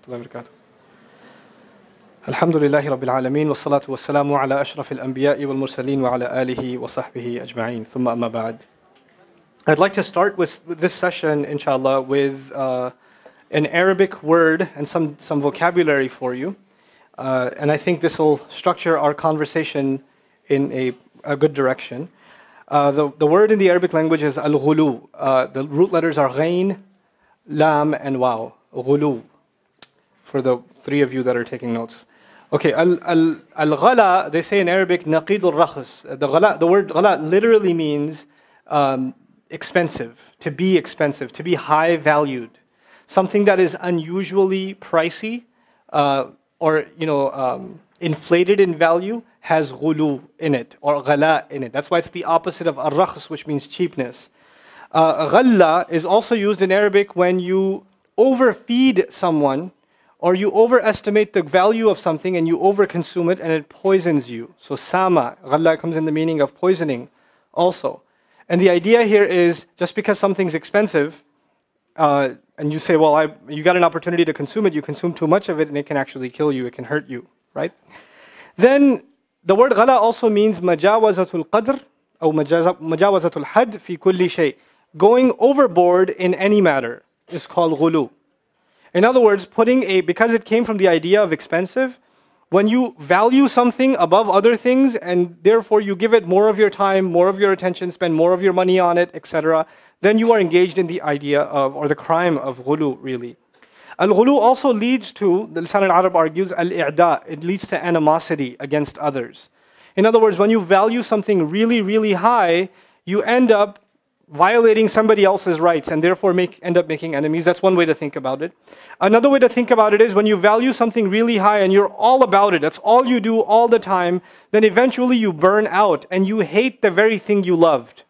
rahmatullahi wa barakatuh. Alhamdulillahi rabbil alameen, wa salatu wa salamu ala ashrafil anbiya'i wal mursaleen wa ala alihi wa sahbihi ajma'een. Thumma amma ba'd. I'd like to start with this session, inshallah, with an Arabic word and some vocabulary for you. And I think this will structure our conversation in a good direction. The word in the Arabic language is al-ghulu. The root letters are ghain, lam, and waw. Ghulu. For the three of you that are taking notes. Okay, al-ghala, they say in Arabic, naqid al-rakhs. The word ghala literally means expensive, to be high valued. Something that is unusually pricey or inflated in value has ghulu in it, or ghala in it. That's why it's the opposite of ar-rakhs, which means cheapness. Ghalla is also used in Arabic when you overfeed someone, or you overestimate the value of something and you overconsume it and it poisons you. So sama, ghalla comes in the meaning of poisoning also. And the idea here is, just because something's expensive, and you say, well, you got an opportunity to consume it, you consume too much of it and it can actually kill you, it can hurt you, right? Then the word ghala also means majawazatul qadr, or majawazatul had fi kulli shay. Going overboard in any matter is called ghulu. In other words, because it came from the idea of expensive, when you value something above other things and therefore you give it more of your time, more of your attention, spend more of your money on it, etc., then you are engaged in the idea of, or the crime of ghulu, really. Al-ghulu also leads to, the Lisan al-Arab argues, al-i'da, it leads to animosity against others. In other words, when you value something really, really high, you end up violating somebody else's rights and therefore end up making enemies. That's one way to think about it. Another way to think about it is when you value something really high and you're all about it, that's all you do all the time, then eventually you burn out and you hate the very thing you loved.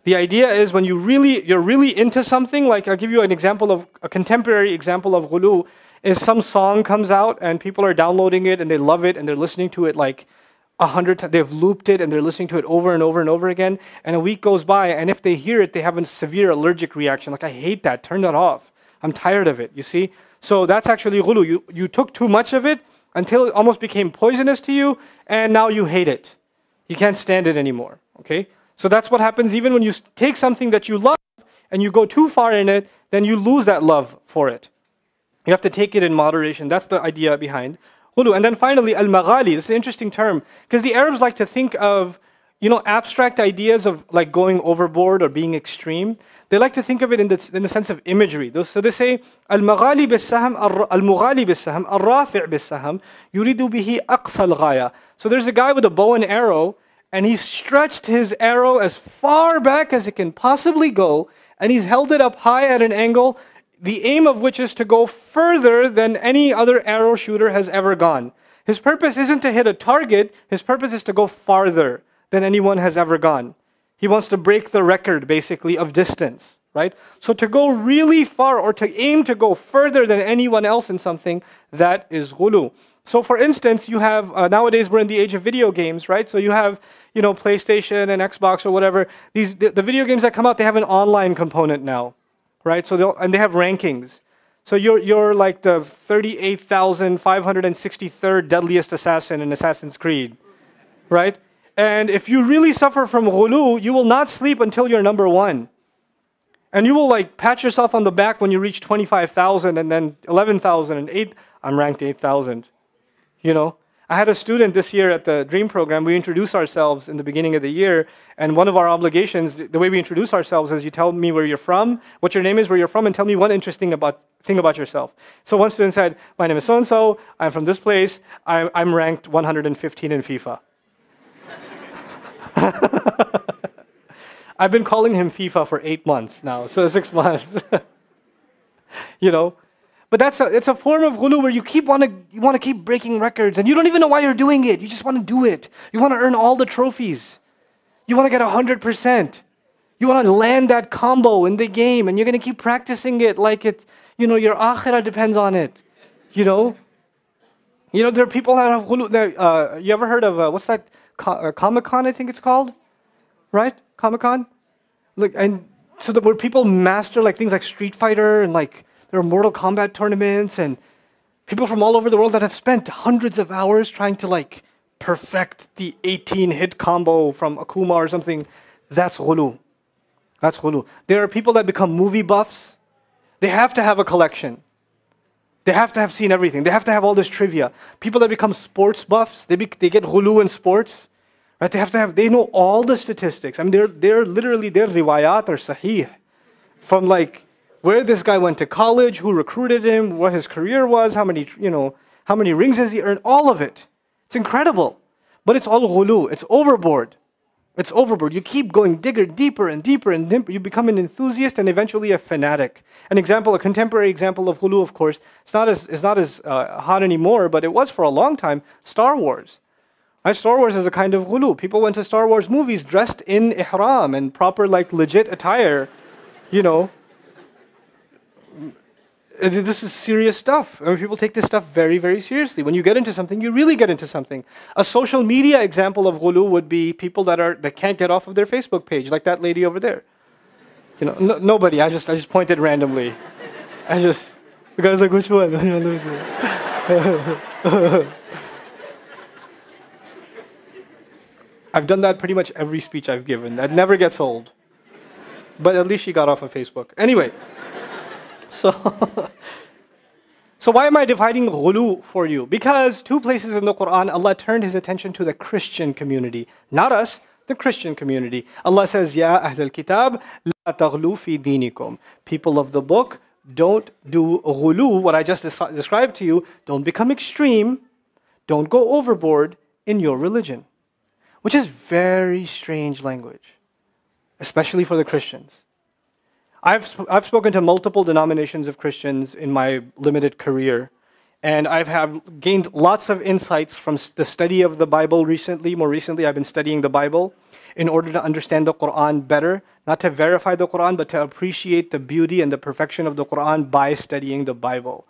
The idea is when you're really into something, like I'll give you an example of, a contemporary example of ghulu, is some song comes out and people are downloading it and they love it and they're listening to it like 100 times, they've looped it and they're listening to it over and over and over again, and a week goes by and if they hear it, they have a severe allergic reaction, like I hate that, turn that off, I'm tired of it, you see? So that's actually ghulu. You took too much of it until it almost became poisonous to you and now you hate it. You can't stand it anymore, okay? So that's what happens even when you take something that you love and you go too far in it, then you lose that love for it. You have to take it in moderation. That's the idea behind ghulu. And then finally, al-maghali. This is an interesting term because the Arabs like to think of, abstract ideas of like going overboard or being extreme. They like to think of it in the sense of imagery. So they say, al-maghali bis-sahm, al-mughali bis-sahm, al-rafi' bis-sahm, yuridu bihi aqsa al-ghaya. So there's a guy with a bow and arrow, and he's stretched his arrow as far back as it can possibly go, and he's held it up high at an angle, the aim of which is to go further than any other arrow shooter has ever gone. His purpose isn't to hit a target, his purpose is to go farther than anyone has ever gone. He wants to break the record, basically, of distance, right? So to go really far, or to aim to go further than anyone else in something, that is ghulu. So for instance, you have, nowadays we're in the age of video games, right? So you have, PlayStation and Xbox or whatever. The video games that come out, they have an online component now, right? So they have rankings. So you're like the 38,563rd deadliest assassin in Assassin's Creed, right? And if you really suffer from ghulu, you will not sleep until you're number 1. And you will like pat yourself on the back when you reach 25,000 and then 11,000 and 8. I'm ranked 8,000. I had a student this year at the Dream program. We introduce ourselves in the beginning of the year, and one of our obligations, the way we introduce ourselves is you tell me where you're from, what your name is, where you're from, and tell me one interesting thing about yourself. So one student said, my name is so-and-so, I'm from this place, I'm ranked 115 in FIFA. I've been calling him FIFA for 8 months now, so 6 months. But it's a form of ghulu where you want to keep breaking records and you don't even know why you're doing it. You just want to do it. You want to earn all the trophies. You want to get 100%. You want to land that combo in the game and you're going to keep practicing it like your akhirah depends on it. There are people that have ghulu. You ever heard of, what's that, Comic-Con I think it's called? Right? Comic-Con? Where people master like things like Street Fighter and like there are Mortal Kombat tournaments and People from all over the world that have spent hundreds of hours trying to like perfect the 18-hit combo from Akuma or something. That's ghulu. That's ghulu. There are people that become movie buffs. They have to have a collection. They have to have seen everything. They have to have all this trivia. People that become sports buffs, they get ghulu in sports. Right? They know all the statistics. I mean, they're literally, their riwayat are sahih. From like, where this guy went to college, who recruited him, what his career was, how many rings has he earned, all of it. It's incredible. But it's all ghulu. It's overboard. It's overboard. You keep going deeper and deeper and deeper. You become an enthusiast and eventually a fanatic. A contemporary example of ghulu, of course, it's not as hot anymore, but it was for a long time, Star Wars. Right? Star Wars is a kind of ghulu. People went to Star Wars movies dressed in ihram and proper like legit attire, you know. This is serious stuff. I mean, people take this stuff very, very seriously. When you get into something, you really get into something. A social media example of ghulu would be people that can't get off of their Facebook page, like that lady over there. You know, nobody. I just pointed randomly. The guy's like, which one? I've done that pretty much every speech I've given. That never gets old. But at least she got off of Facebook. Anyway. So why am I dividing ghulu for you? Because 2 places in the Quran, Allah turned His attention to the Christian community. Not us, the Christian community. Allah says, Ya Ahl al-Kitab, la taghlu fi dinikum. People of the book, don't do ghulu, what I just described to you. Don't become extreme. Don't go overboard in your religion. Which is very strange language, especially for the Christians. I've spoken to multiple denominations of Christians in my limited career, and have gained lots of insights from the study of the Bible recently. More recently, I've been studying the Bible in order to understand the Quran better, not to verify the Quran, but to appreciate the beauty and the perfection of the Quran by studying the Bible.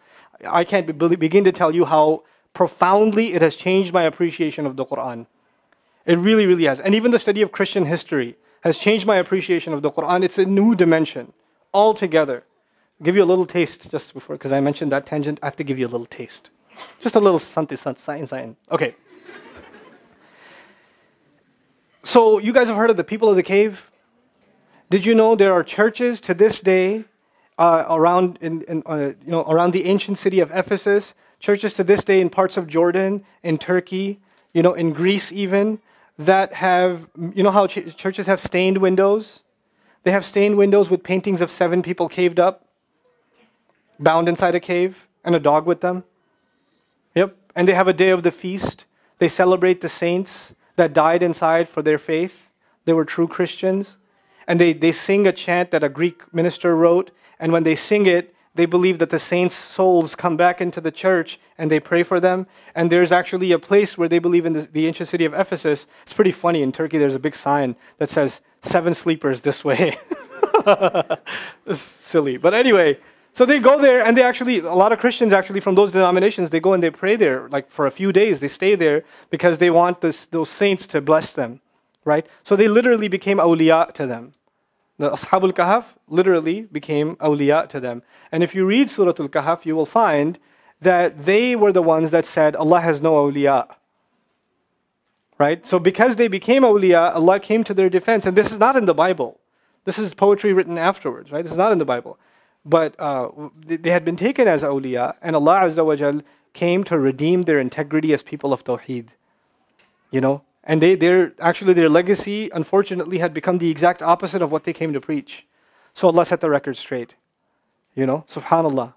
I can't begin to tell you how profoundly it has changed my appreciation of the Quran. It really, really has. And even the study of Christian history has changed my appreciation of the Quran. It's a new dimension altogether. I'll give you a little taste just before, because I mentioned that tangent. I have to give you a little taste. Just a little something. Okay. So you guys have heard of the people of the cave? Did you know there are churches to this day around the ancient city of Ephesus, churches to this day in parts of Jordan, in Turkey, in Greece even, that have, how churches have stained windows? They have stained windows with paintings of 7 people caved up, bound inside a cave, and a dog with them. Yep. And they have a day of the feast. They celebrate the saints that died inside for their faith. They were true Christians. And they sing a chant that a Greek minister wrote. And when they sing it, they believe that the saints' souls come back into the church and they pray for them. And there's actually a place where they believe in the ancient city of Ephesus. It's pretty funny. In Turkey, there's a big sign that says, 7 sleepers this way. It's silly. But anyway, so they go there and a lot of Christians actually from those denominations, they go and they pray there like for a few days. They stay there because they want those saints to bless them, right? So they literally became awliya to them. The Ashabul Kahf literally became awliya to them. And if you read Surah Al-Kahf, you will find that they were the ones that said, Allah has no awliya. Right? So because they became awliya, Allah came to their defense. And this is not in the Bible. This is poetry written afterwards, right? This is not in the Bible. But they had been taken as awliya, and Allah Azza wa Jal came to redeem their integrity as people of Tawheed. And their legacy, unfortunately, had become the exact opposite of what they came to preach. So Allah set the record straight. Subhanallah.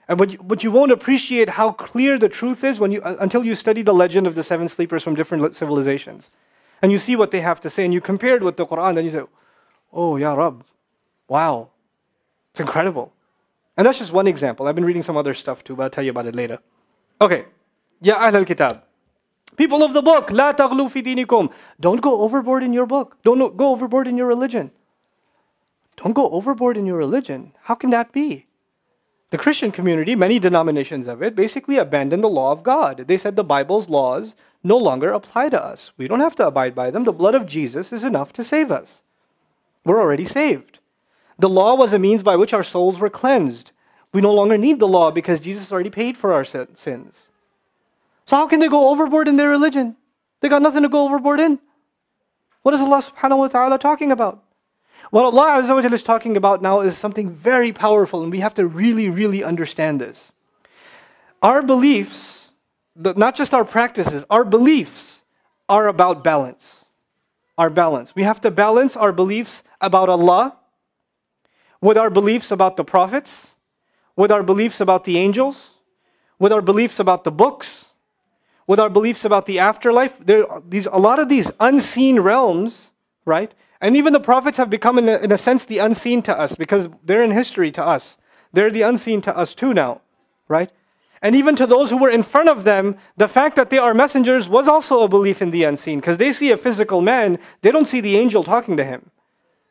And but you won't appreciate how clear the truth is until you study the legend of the 7 sleepers from different civilizations. And you see what they have to say, and you compare it with the Quran, and you say, oh, Ya Rabb, wow. It's incredible. And that's just one example. I've been reading some other stuff too, but I'll tell you about it later. Okay. Ya Ahl al-Kitab. People of the book, la taghlu fi dinikum. Don't go overboard in your book. Don't go overboard in your religion. Don't go overboard in your religion. How can that be? The Christian community, many denominations of it, basically abandoned the law of God. They said the Bible's laws no longer apply to us. We don't have to abide by them. The blood of Jesus is enough to save us. We're already saved. The law was a means by which our souls were cleansed. We no longer need the law because Jesus already paid for our sins. So how can they go overboard in their religion? They got nothing to go overboard in. What is Allah subhanahu wa ta'ala talking about? What Allah Azza wa Jalla is talking about now is something very powerful, and we have to really, really understand this. Our beliefs, not just our practices, our beliefs are about balance. Our balance. We have to balance our beliefs about Allah with our beliefs about the prophets, with our beliefs about the angels, with our beliefs about the books, with our beliefs about the afterlife. There are a lot of these unseen realms, right? And even the prophets have become, in a sense, the unseen to us because they're in history to us. They're the unseen to us too now, right? And even to those who were in front of them, the fact that they are messengers was also a belief in the unseen because they see a physical man, they don't see the angel talking to him.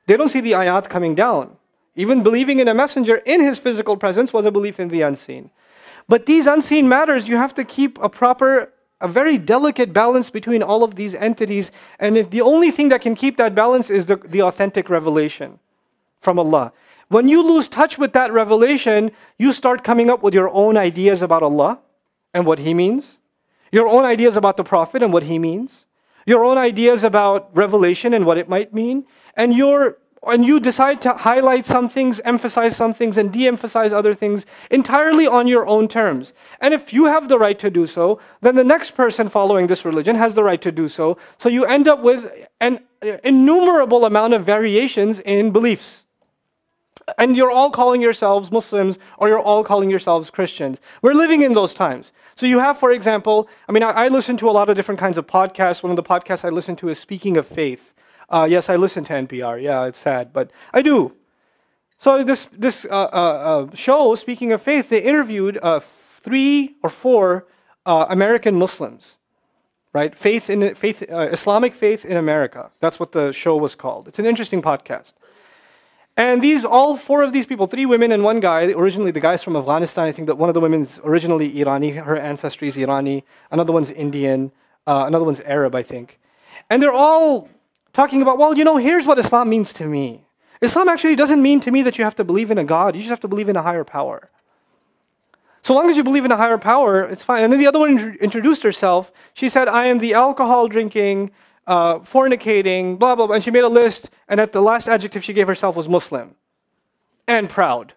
They don't see the ayat coming down. Even believing in a messenger in his physical presence was a belief in the unseen. But these unseen matters, you have to keep a very delicate balance between all of these entities. And if the only thing that can keep that balance is the authentic revelation from Allah. When you lose touch with that revelation, you start coming up with your own ideas about Allah and what He means. Your own ideas about the Prophet and what he means. Your own ideas about revelation and what it might mean. And you decide to highlight some things, emphasize some things, and de-emphasize other things entirely on your own terms. And if you have the right to do so, then the next person following this religion has the right to do so. So you end up with an innumerable amount of variations in beliefs. And you're all calling yourselves Muslims, or you're all calling yourselves Christians. We're living in those times. So you have, for example, I listen to a lot of different kinds of podcasts. One of the podcasts I listen to is Speaking of Faith. Yes, I listen to NPR. Yeah, it's sad, but I do. So this show, Speaking of Faith, they interviewed 3 or 4 American Muslims, right? Islamic faith in America. That's what the show was called. It's an interesting podcast. And all 4 of these people, 3 women and 1 guy, originally the guy's from Afghanistan. I think that one of the women's originally Irani, her ancestry is Irani. Another one's Indian. Another one's Arab, I think. And they're all talking about, well, here's what Islam means to me. Islam actually doesn't mean to me that you have to believe in a God. You just have to believe in a higher power. So long as you believe in a higher power, it's fine. And then the other one introduced herself. She said, I am the alcohol drinking, fornicating, blah, blah, blah. And she made a list. And at the last adjective she gave herself was Muslim. And proud.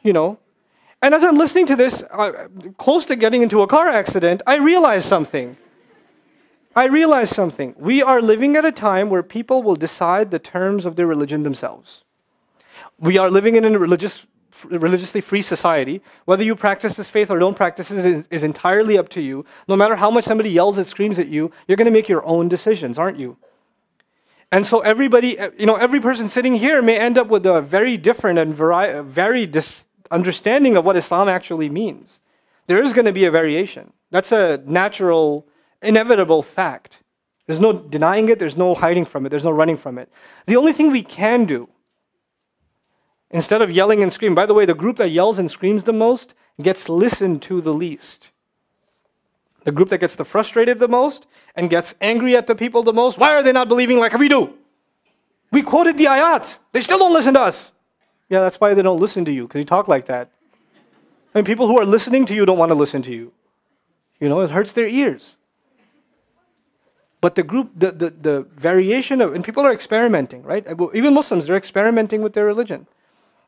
And as I'm listening to this, close to getting into a car accident, I realized something. We are living at a time where people will decide the terms of their religion themselves. We are living in a religiously free society. Whether you practice this faith or don't practice it is entirely up to you. No matter how much somebody yells and screams at you, you're going to make your own decisions, aren't you? And so everybody, every person sitting here may end up with a very different and varied understanding of what Islam actually means. There is going to be a variation. That's a natural, inevitable fact. There's no denying it, there's no hiding from it, there's no running from it. The only thing we can do, instead of yelling and screaming, by the way, the group that yells and screams the most gets listened to the least. The group that gets frustrated the most and gets angry at the people the most, why are they not believing like we do? We quoted the ayat, they still don't listen to us. Yeah, that's why they don't listen to you, because you talk like that. And people who are listening to you don't want to listen to you. It hurts their ears. But the variation of, and people are experimenting, right? Even Muslims, they're experimenting with their religion.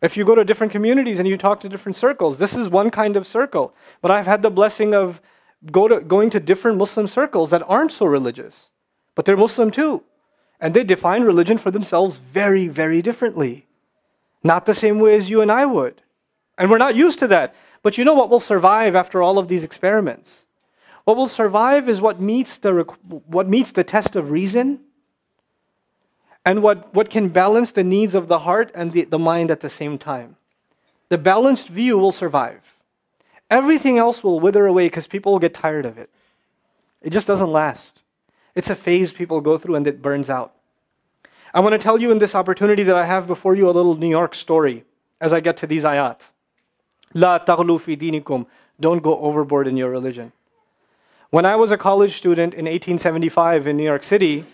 If you go to different communities and you talk to different circles, this is one kind of circle. But I've had the blessing of going to different Muslim circles that aren't so religious. But they're Muslim too. And they define religion for themselves very, very differently. Not the same way as you and I would. And we're not used to that. But you know what will survive after all of these experiments? What will survive is what meets the test of reason and what can balance the needs of the heart and the mind at the same time. The balanced view will survive. Everything else will wither away because people will get tired of it. It just doesn't last. It's a phase people go through and it burns out. I want to tell you in this opportunity that I have before you a little New York story as I get to these ayat. La taghlu fi dinikum. Don't go overboard in your religion. When I was a college student in 1875 in New York City,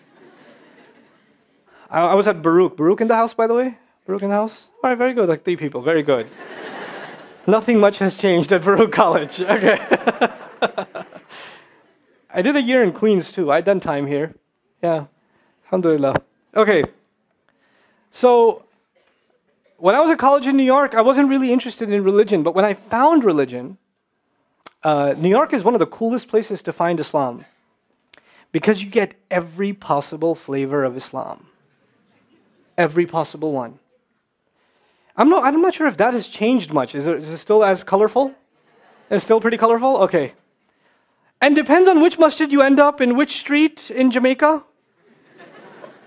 I was at Baruch. Baruch in the house, by the way? Baruch in the house? All right, very good. Like 3 people. Very good. Nothing much has changed at Baruch College. Okay. I did a year in Queens too. I'd done time here. Yeah. Alhamdulillah. Okay. So, when I was at college in New York, I wasn't really interested in religion. But when I found religion, New York is one of the coolest places to find Islam. Because you get every possible flavor of Islam. Every possible one. I'm not sure if that has changed much. Is it still as colorful? It's still pretty colorful? Okay. And depends on which masjid you end up in which street in Jamaica.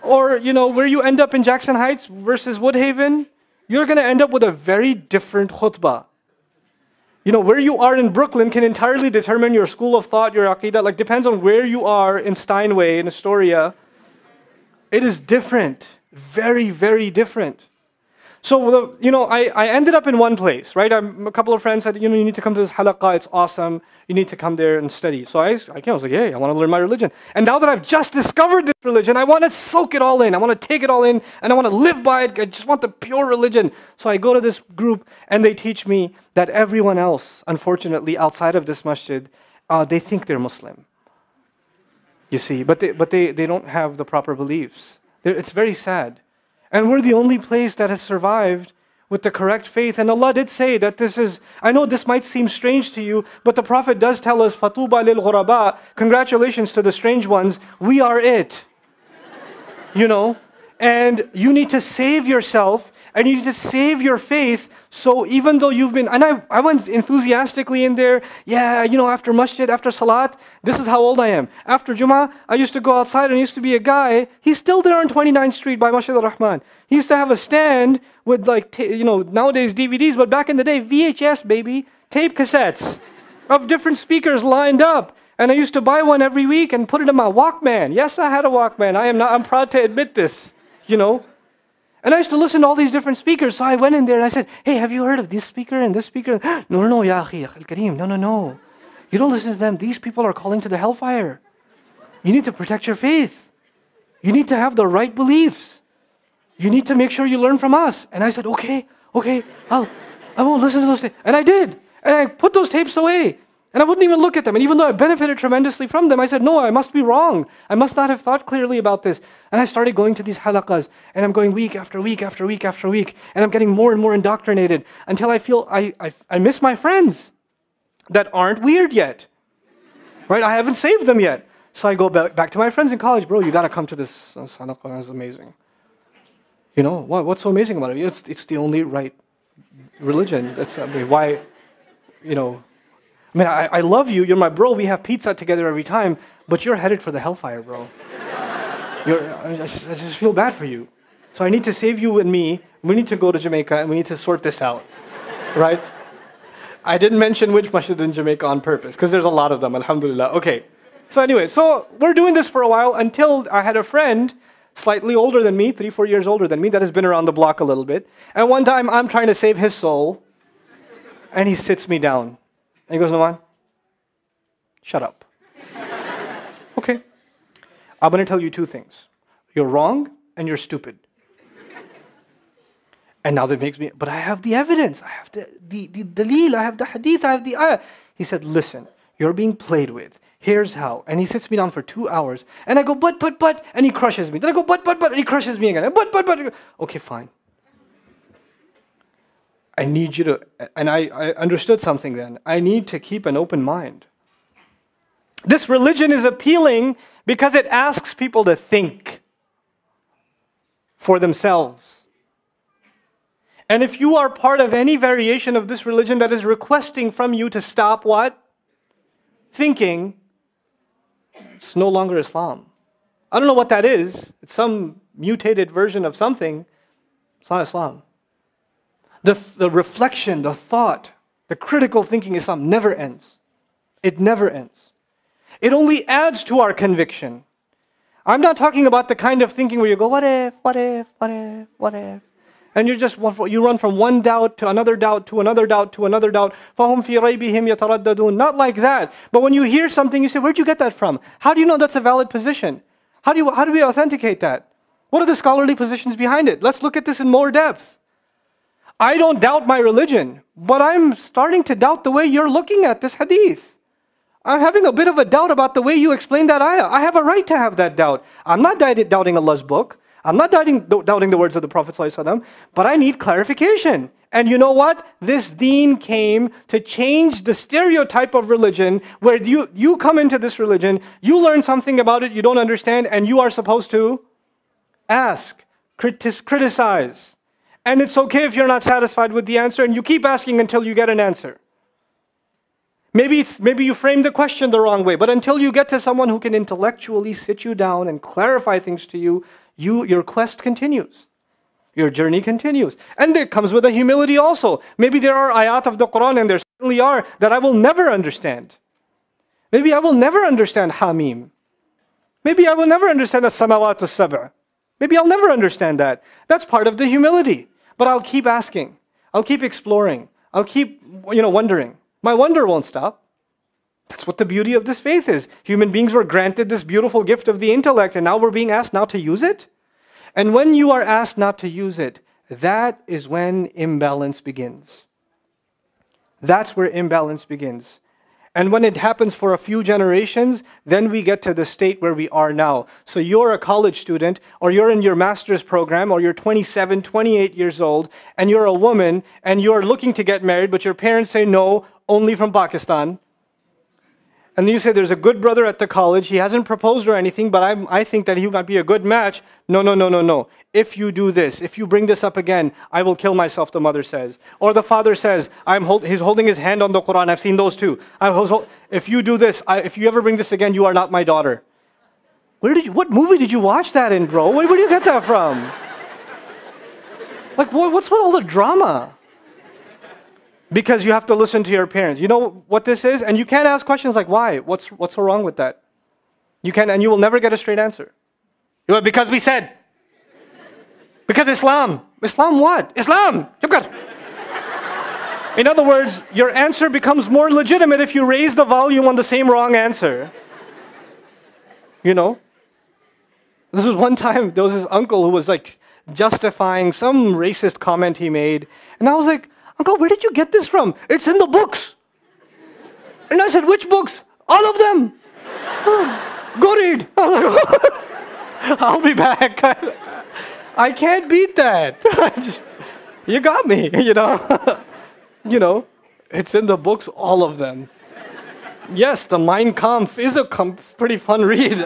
Or, where you end up in Jackson Heights versus Woodhaven. You're going to end up with a very different khutbah. Where you are in Brooklyn can entirely determine your school of thought, your aqidah. Like, depends on where you are in Steinway, in Astoria. It is different. Very, very different. So, I ended up in one place, right? A couple of friends said, you need to come to this halaqah, it's awesome. You need to come there and study. So I was like, hey, I want to learn my religion. And now that I've just discovered this religion, I want to soak it all in. I want to take it all in, and I want to live by it. I just want the pure religion. So I go to this group, and they teach me that everyone else, unfortunately, outside of this masjid, they think they're Muslim. You see, but they don't have the proper beliefs. It's very sad. And we're the only place that has survived with the correct faith. And Allah did say that this is, I know this might seem strange to you, but the Prophet does tell us, فَطُوبَى لِلْغُرَبَاء, congratulations to the strange ones, we are it. And you need to save yourself, and you need to save your faith. So even though you've been, and I went enthusiastically in there, after masjid, after salat, this is how old I am. After Jummah, I used to go outside, and used to be a guy, he's still there on 29th Street by Masjid al-Rahman. He used to have a stand with nowadays DVDs, but back in the day, VHS, baby, tape cassettes of different speakers lined up. And I used to buy one every week and put it in my Walkman. Yes, I had a Walkman. I'm proud to admit this, And I used to listen to all these different speakers. So I went in there and I said, hey, have you heard of this speaker and this speaker? No, ya akhi, al-kareem, no. You don't listen to them. These people are calling to the hellfire. You need to protect your faith. You need to have the right beliefs. You need to make sure you learn from us. And I said, okay, I won't listen to those tapes. And I did. And I put those tapes away. And I wouldn't even look at them. And even though I benefited tremendously from them, I said, no, I must be wrong. I must not have thought clearly about this. And I started going to these halaqas. And I'm going week after week after week after week. And I'm getting more and more indoctrinated until I feel I miss my friends that aren't weird yet. Right? I haven't saved them yet. So I go back to my friends in college. Bro, you got to come to this halaqah. It's amazing. What's so amazing about it? It's the only right religion. Why, I love you. You're my bro. We have pizza together every time, but you're headed for the hellfire, bro. I just feel bad for you. So I need to save you and me. We need to go to Jamaica and we need to sort this out, right? I didn't mention which masjid in Jamaica on purpose because there's a lot of them, alhamdulillah. Okay. So anyway, we're doing this for a while until I had a friend slightly older than me, 3-4 years older than me, that has been around the block a little bit. And one time I'm trying to save his soul and he sits me down. And he goes, Nouman, shut up. Okay. I'm going to tell you 2 things. You're wrong and you're stupid. And now that makes me, but I have the evidence. I have the daleel, I have the hadith, I have the ayah. He said, listen, you're being played with. Here's how. And he sits me down for 2 hours. And I go, but, and he crushes me. Then I go, but, and he crushes me again. But. Okay, fine. I need you to, and I understood something then. I need to keep an open mind. This religion is appealing because it asks people to think for themselves. And if you are part of any variation of this religion that is requesting from you to stop what? Thinking, it's no longer Islam. I don't know what that is. It's some mutated version of something. It's not Islam. The reflection, the thought, the critical thinking Islam never ends. It never ends. It only adds to our conviction. I'm not talking about the kind of thinking where you go, what if? And you run from one doubt to another doubt to another doubt to another doubt. فَهُمْ فِي رَيْبِهِمْ يَتَرَدَّدُونَ. Not like that. But when you hear something, you say, where'd you get that from? How do you know that's a valid position? How do we authenticate that? What are the scholarly positions behind it? Let's look at this in more depth. I don't doubt my religion, but I'm starting to doubt the way you're looking at this hadith. I'm having a bit of a doubt about the way you explain that ayah. I have a right to have that doubt. I'm not doubting Allah's book. I'm not doubting the words of the Prophet ﷺ, but I need clarification. And you know what? This deen came to change the stereotype of religion where you come into this religion, you learn something about it you don't understand, and you are supposed to ask, criticize. And it's okay if you're not satisfied with the answer and you keep asking until you get an answer. Maybe you framed the question the wrong way, but until you get to someone who can intellectually sit you down and clarify things to you, your quest continues. Your journey continues. And it comes with a humility also. Maybe there are ayat of the Quran, and there certainly are, that I will never understand. Maybe I will never understand Hamim. Maybe I will never understand as-samawat as-sab'a. Maybe I'll never understand that. That's part of the humility. But I'll keep asking. I'll keep exploring. I'll keep, wondering. My wonder won't stop. That's what the beauty of this faith is. Human beings were granted this beautiful gift of the intellect, and now we're being asked not to use it. And when you are asked not to use it, that is when imbalance begins. That's where imbalance begins. And when it happens for a few generations, then we get to the state where we are now. So you're a college student, or you're in your master's program, or you're 27, 28 years old, and you're a woman, and you're looking to get married, but your parents say no, only from Pakistan. And you say, there's a good brother at the college, he hasn't proposed or anything, but I think that he might be a good match. No. If you do this, if you bring this up again, I will kill myself, the mother says. Or the father says, he's holding his hand on the Quran, I've seen those too. If you do this, if you ever bring this again, you are not my daughter. What movie did you watch that in, bro? Where do you get that from? Like, what's with all the drama? Because you have to listen to your parents. You know what this is? And you can't ask questions like, why? What's so wrong with that? You can, and you will never get a straight answer. Because we said. Because Islam. Islam what? Islam! In other words, your answer becomes more legitimate if you raise the volume on the same wrong answer. This was one time, there was this uncle who was like justifying some racist comment he made. And I was like, Uncle, where did you get this from? It's in the books. And I said, which books? All of them. Go read. I'll be back. I can't beat that. You got me, it's in the books, all of them. Yes, the Mein Kampf is a pretty fun read.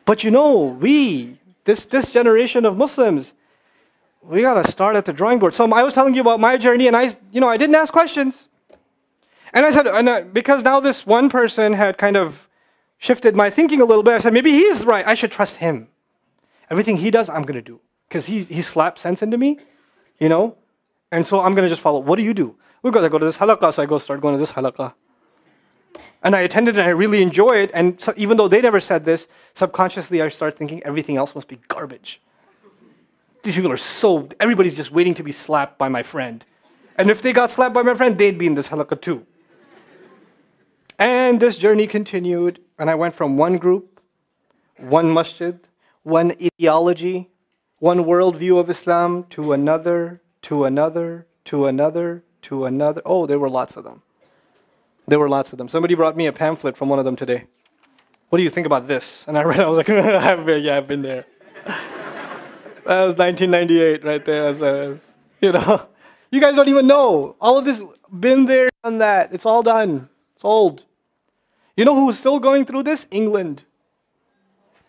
But this generation of Muslims, we gotta start at the drawing board. So I was telling you about my journey, and I didn't ask questions. And I said, because now this one person had kind of shifted my thinking a little bit, I said, maybe he's right, I should trust him. Everything he does, I'm gonna do. Because he slapped sense into me, And so I'm gonna just follow. What do you do? We're gonna go to this halaqah, so I start going to this halaqah. And I attended and I really enjoy it. And so even though they never said this, subconsciously I start thinking everything else must be garbage. These people are everybody's just waiting to be slapped by my friend. And if they got slapped by my friend, they'd be in this halaqah too. And this journey continued. And I went from one group, one masjid, one ideology, one worldview of Islam to another, to another, to another, to another. Oh, there were lots of them. There were lots of them. Somebody brought me a pamphlet from one of them today. What do you think about this? And I read it, I was like, I've been there. That was 1998 right there. You guys don't even know. All of this, been there, done that. It's all done. It's old. You know who's still going through this? England.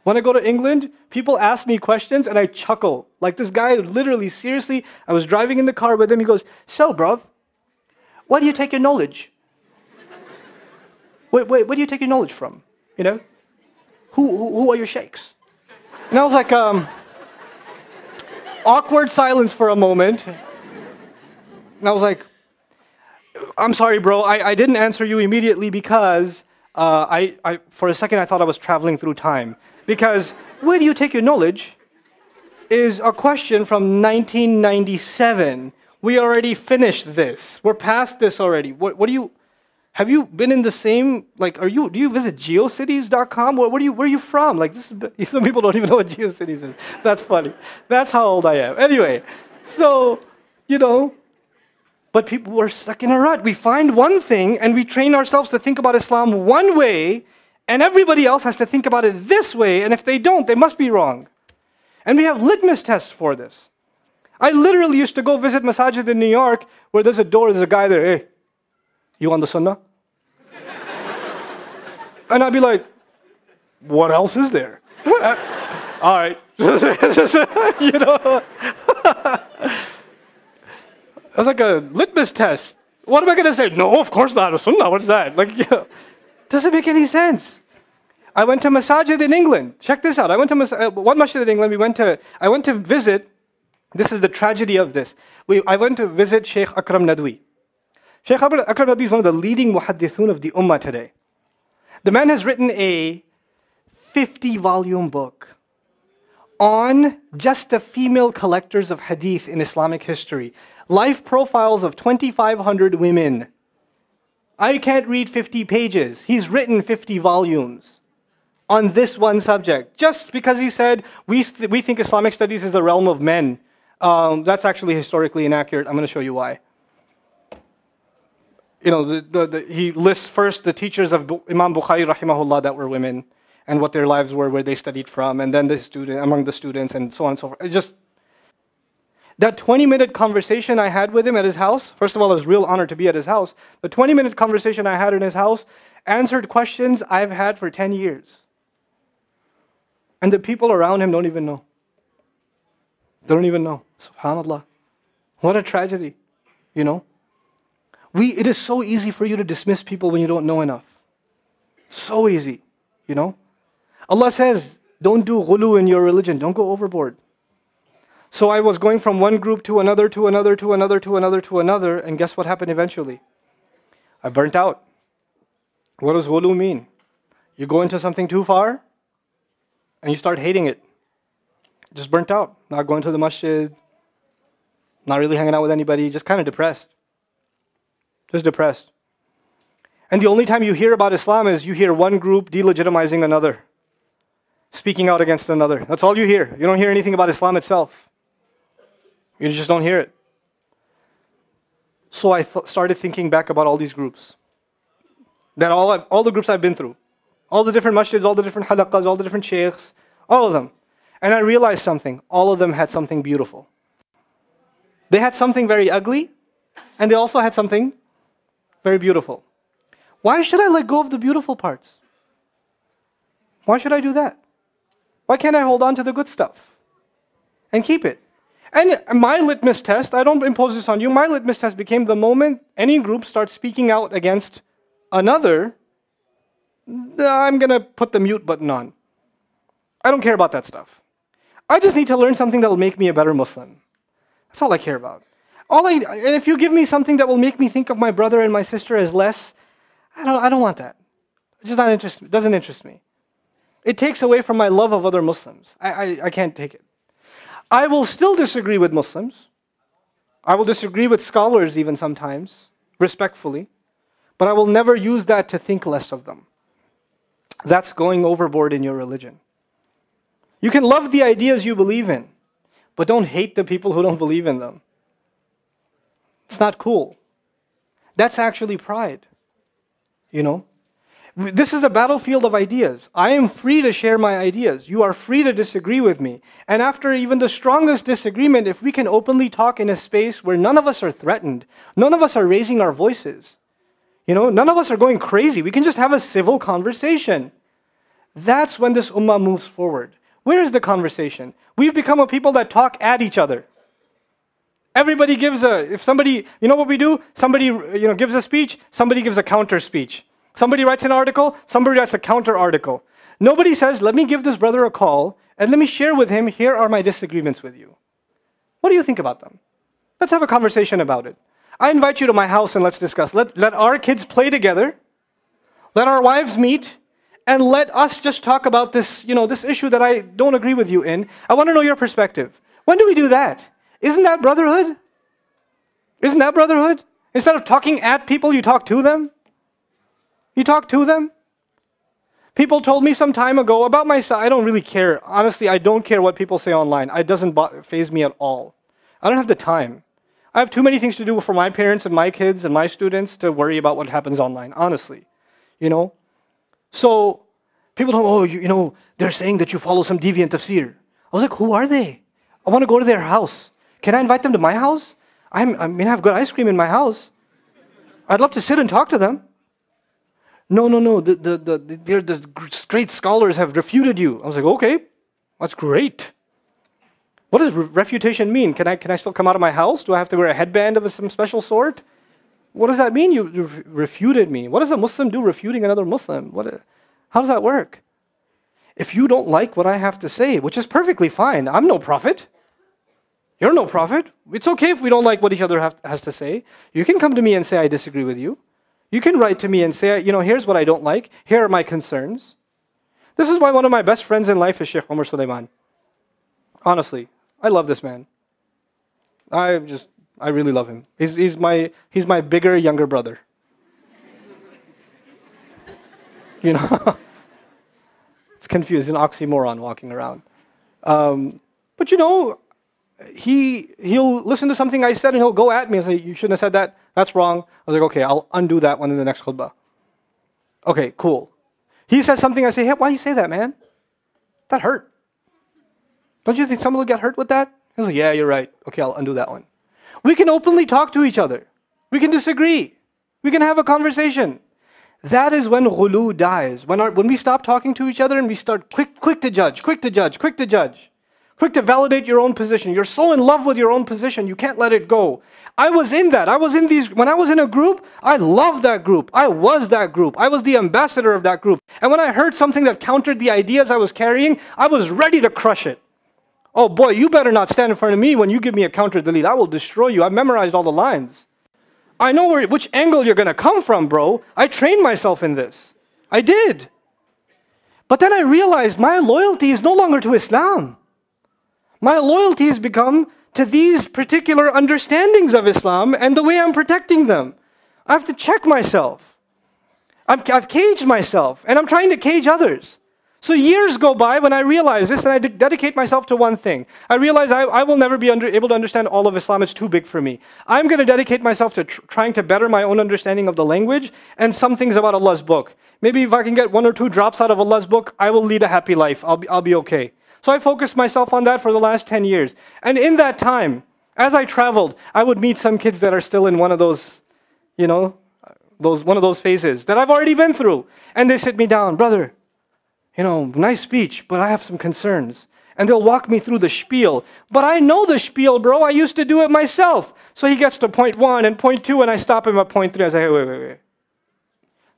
When I go to England, people ask me questions and I chuckle. Like this guy, literally, seriously, I was driving in the car with him. He goes, so, bruv, where do you take your knowledge? Where do you take your knowledge from? Who are your sheikhs? And I was like, awkward silence for a moment. And I was like, I'm sorry, bro. I didn't answer you immediately because for a second I thought I was traveling through time. Because where do you take your knowledge is a question from 1997. We already finished this. We're past this already. What do you... Have you been in the same, like, do you visit geocities.com? Where are you from? Like, some people don't even know what GeoCities is. That's funny. That's how old I am. Anyway, so, but people were stuck in a rut. We find one thing and we train ourselves to think about Islam one way, and everybody else has to think about it this way, and if they don't, they must be wrong. And we have litmus tests for this. I literally used to go visit masajid in New York where there's a guy there, hey, you on the sunnah? And I'd be like, what else is there? All right. It was like a litmus test. What am I going to say? No, of course not. Sunnah, what is that? Doesn't make any sense. I went to masajid in England. Check this out. I went to one masjid in England. I went to visit. This is the tragedy of this. I went to visit Sheikh Akram Nadwi. Sheikh Akram Nadwi is one of the leading muhaddithun of the ummah today. The man has written a 50-volume book on just the female collectors of hadith in Islamic history. Life profiles of 2,500 women. I can't read 50 pages. He's written 50 volumes on this one subject. Just because he said, we think Islamic studies is the realm of men. That's actually historically inaccurate. I'm going to show you why. He lists first the teachers of Imam Bukhari rahimahullah that were women and what their lives were, where they studied from, and then among the students, and so on and so forth. That 20-minute conversation I had with him at his house, first of all, it was a real honor to be at his house. The 20-minute conversation I had in his house answered questions I've had for 10 years. And the people around him don't even know. They don't even know. SubhanAllah. What a tragedy, It is so easy for you to dismiss people when you don't know enough. So easy, Allah says, don't do ghulu in your religion. Don't go overboard. So I was going from one group to another, to another, to another, to another, to another, and guess what happened eventually? I burnt out. What does ghulu mean? You go into something too far, and you start hating it. Just burnt out. Not going to the masjid, not really hanging out with anybody, just kind of depressed. Just depressed. And the only time you hear about Islam is you hear one group delegitimizing another, speaking out against another. That's all you hear. You don't hear anything about Islam itself. You just don't hear it. So I started thinking back about all these groups. That all the groups I've been through. All the different masjids, all the different halaqas, all the different sheikhs, all of them. And I realized something. All of them had something beautiful. They had something very ugly, and they also had something very beautiful. Why should I let go of the beautiful parts? Why should I do that? Why can't I hold on to the good stuff and keep it? And my litmus test, I don't impose this on you, my litmus test became the moment any group starts speaking out against another, I'm going to put the mute button on. I don't care about that stuff. I just need to learn something that will make me a better Muslim. That's all I care about. And if you give me something that will make me think of my brother and my sister as less, I don't want that. It's just not interesting. It doesn't interest me. It takes away from my love of other Muslims. I can't take it. I will still disagree with Muslims. I will disagree with scholars even sometimes, respectfully. But I will never use that to think less of them. That's going overboard in your religion. You can love the ideas you believe in, but don't hate the people who don't believe in them. It's not cool. That's actually pride. This is a battlefield of ideas. I am free to share my ideas. You are free to disagree with me. And after even the strongest disagreement, if we can openly talk in a space where none of us are threatened, none of us are raising our voices, none of us are going crazy, we can just have a civil conversation. That's when this ummah moves forward. Where is the conversation? We've become a people that talk at each other. Everybody gives if somebody, what we do? Somebody, gives a speech, somebody gives a counter speech. Somebody writes an article, somebody writes a counter article. Nobody says, let me give this brother a call and let me share with him, here are my disagreements with you. What do you think about them? Let's have a conversation about it. I invite you to my house and let's discuss. Let our kids play together. Let our wives meet. And let us just talk about this, this issue that I don't agree with you in. I want to know your perspective. When do we do that? Isn't that brotherhood? Isn't that brotherhood? Instead of talking at people, you talk to them. You talk to them? People told me some time ago about myself. I don't really care. Honestly, I don't care what people say online. It doesn't faze me at all. I don't have the time. I have too many things to do for my parents and my kids and my students to worry about what happens online, honestly. You know? So, people don't, oh, they're saying that you follow some deviant tafsir. I was like, who are they? I want to go to their house. Can I invite them to my house? I have good ice cream in my house. I'd love to sit and talk to them. No. The great scholars have refuted you. I was like, okay, that's great. What does refutation mean? Can I still come out of my house? Do I have to wear a headband of some special sort? What does that mean? You refuted me. What does a Muslim do refuting another Muslim? How does that work? If you don't like what I have to say, which is perfectly fine, I'm no prophet. You're no prophet. It's okay if we don't like what each other has to say. You can come to me and say, I disagree with you. You can write to me and say, here's what I don't like. Here are my concerns. This is why one of my best friends in life is Sheikh Omar Sulaiman. Honestly, I love this man. I really love him. He's my bigger, younger brother. It's confused, an oxymoron walking around. But he'll listen to something I said and he'll go at me and say, you shouldn't have said that. That's wrong. I was like, okay, I'll undo that one in the next khutbah. Okay, cool. He says something, I say, hey, why do you say that, man? That hurt. Don't you think someone will get hurt with that? He's like, yeah, you're right. Okay, I'll undo that one. We can openly talk to each other. We can disagree. We can have a conversation. That is when ghulu dies. When we stop talking to each other and we start quick to judge, quick to validate your own position. You're so in love with your own position, you can't let it go. I was in that. When I was in a group, I loved that group. I was that group. I was the ambassador of that group. And when I heard something that countered the ideas I was carrying, I was ready to crush it. Oh boy, you better not stand in front of me when you give me a counter delete. I will destroy you. I've memorized all the lines. I know which angle you're going to come from, bro. I trained myself in this. I did. But then I realized my loyalty is no longer to Islam. My loyalty has become to these particular understandings of Islam and the way I'm protecting them. I have to check myself. I've caged myself, and I'm trying to cage others. So years go by when I realize this, and I dedicate myself to one thing. I realize I will never be able to understand all of Islam. It's too big for me. I'm going to dedicate myself to trying to better my own understanding of the language and some things about Allah's book. Maybe if I can get 1 or 2 drops out of Allah's book, I will lead a happy life. I'll be okay. So I focused myself on that for the last 10 years. And in that time, as I traveled, I would meet some kids that are still in one of those, one of those phases that I've already been through. And they sit me down, brother, nice speech, but I have some concerns. And they'll walk me through the spiel. But I know the spiel, bro. I used to do it myself. So he gets to point 1 and point 2, and I stop him at point 3. I say, hey, wait.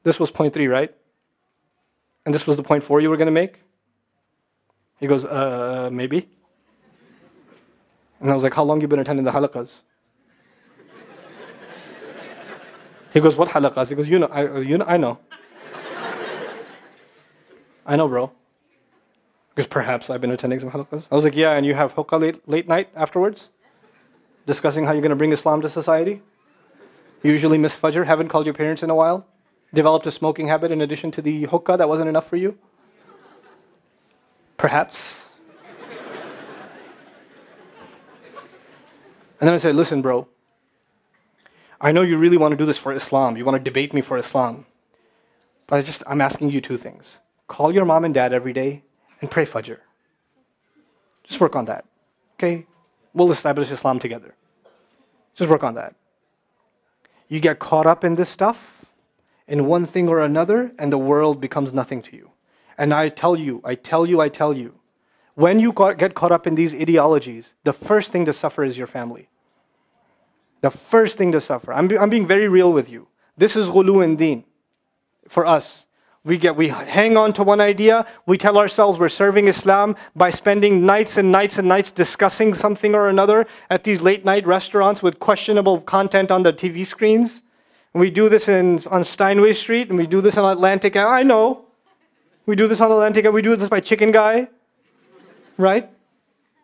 This was point 3, right? And this was the point 4 you were going to make? He goes, maybe. And I was like, how long you been attending the halaqas? He goes, what halaqas? He goes, I know. I know, bro. Because perhaps I've been attending some halaqas. I was like, yeah, and you have hookah late night afterwards? Discussing how you're going to bring Islam to society? You usually miss Fajr, haven't called your parents in a while? Developed a smoking habit in addition to the hookah that wasn't enough for you? Perhaps. And then I said, listen, bro, I know you really want to do this for Islam. You want to debate me for Islam. But I'm asking you 2 things. Call your mom and dad every day and pray Fajr. Just work on that. Okay? We'll establish Islam together. Just work on that. You get caught up in this stuff, in one thing or another, and the world becomes nothing to you. And I tell you, when you get caught up in these ideologies, the first thing to suffer is your family. The first thing to suffer. I'm being very real with you. This is ghulu in deen for us. We hang on to one idea, we tell ourselves we're serving Islam by stending nights and nights and nights discussing something or another at these late night restaurants with questionable content on the TV screens. And we do this on Steinway Street, and we do this on Atlantic. I know. We do this on Atlantic, and we do this by Chicken Guy, right?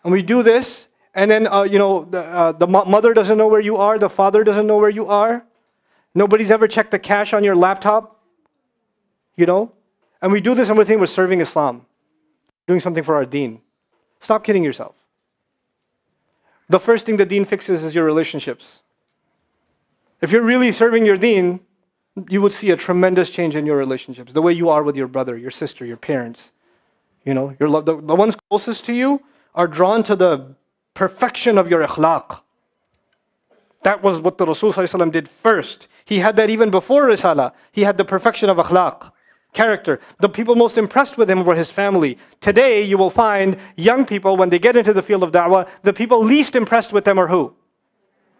And we do this, and then the mother doesn't know where you are, the father doesn't know where you are. Nobody's ever checked the cache on your laptop. you know? And we do this and we think we're serving Islam, doing something for our deen. Stop kidding yourself. The first thing the deen fixes is your relationships. If you're really serving your deen, you would see a tremendous change in your relationships. The way you are with your brother, your sister, your parents. You know, the ones closest to you are drawn to the perfection of your akhlaq. That was what the Rasul ﷺ did first. He had that even before Risala. He had the perfection of akhlaq, character. The people most impressed with him were his family. Today, you will find young people, when they get into the field of da'wah, the people least impressed with them are who?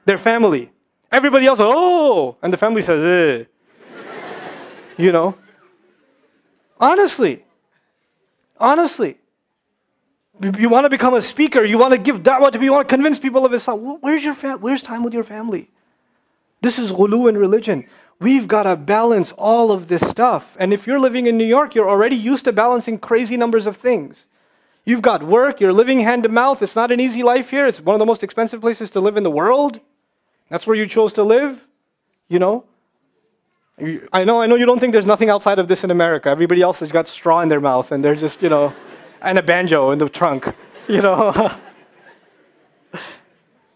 Their family. Everybody else, oh, and the family says, eh. You know? Honestly. You want to become a speaker, you want to give da'wah to people, you want to convince people of Islam. Where's time with your family? This is ghulu in religion. We've got to balance all of this stuff. And if you're living in New York, you're already used to balancing crazy numbers of things. You've got work, you're living hand to mouth. It's not an easy life here. It's one of the most expensive places to live in the world. That's where you chose to live, you know. I know you don't think there's nothing outside of this in America. Everybody else has got straw in their mouth and they're just, you know, and a banjo in the trunk, you know.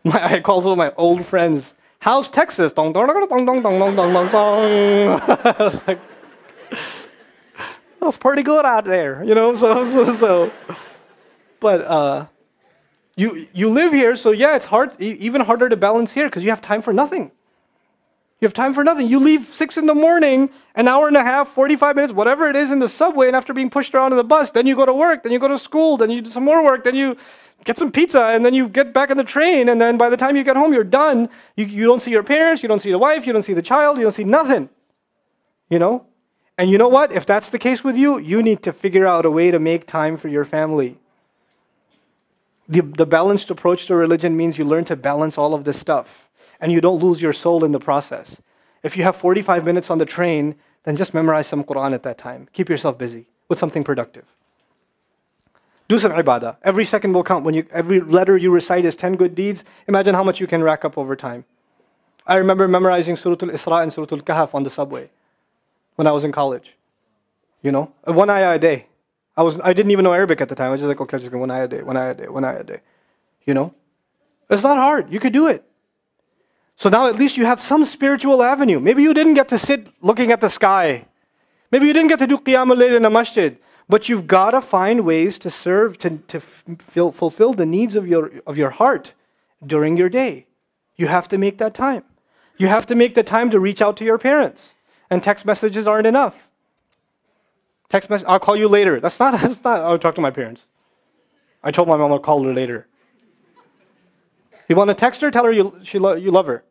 I call some of my old friends, how's Texas? Dong, dong, dong, dong, dong, dong, dong, dong, dong. I was like, that's pretty good out there, you know. So. But you live here, so yeah, it's hard, even harder to balance here because you have time for nothing. You have time for nothing. You leave 6 in the morning, an hour and a half, 45 minutes, whatever it is in the subway, and after being pushed around in the bus, then you go to work, then you go to school, then you do some more work, then you get some pizza, and then you get back on the train, and then by the time you get home, you're done. You don't see your parents, you don't see the wife, you don't see the child, you don't see nothing. You know? And you know what? If that's the case with you, you need to figure out a way to make time for your family. The balanced approach to religion means you learn to balance all of this stuff. And you don't lose your soul in the process. If you have 45 minutes on the train, then just memorize some Quran at that time. Keep yourself busy with something productive. Do some ibadah. Every second will count. Every letter you recite is 10 good deeds. Imagine how much you can rack up over time. I remember memorizing Surah Al-Isra and Surah Al-Kahf on the subway when I was in college. You know, one ayah a day. I didn't even know Arabic at the time. I was just like, okay, just go one ayah a day, one ayah a day, one ayah a day. You know, it's not hard. You could do it. So now at least you have some spiritual avenue. Maybe you didn't get to sit looking at the sky. Maybe you didn't get to do Qiyam al-Layl in a masjid. But you've got to find ways to serve, to fulfill the needs of your heart during your day. You have to make that time. You have to make the time to reach out to your parents. And text messages aren't enough. I'll call you later. That's not, I'll talk to my parents. I told my mom I'll call her later. You want to text her, tell her you love her.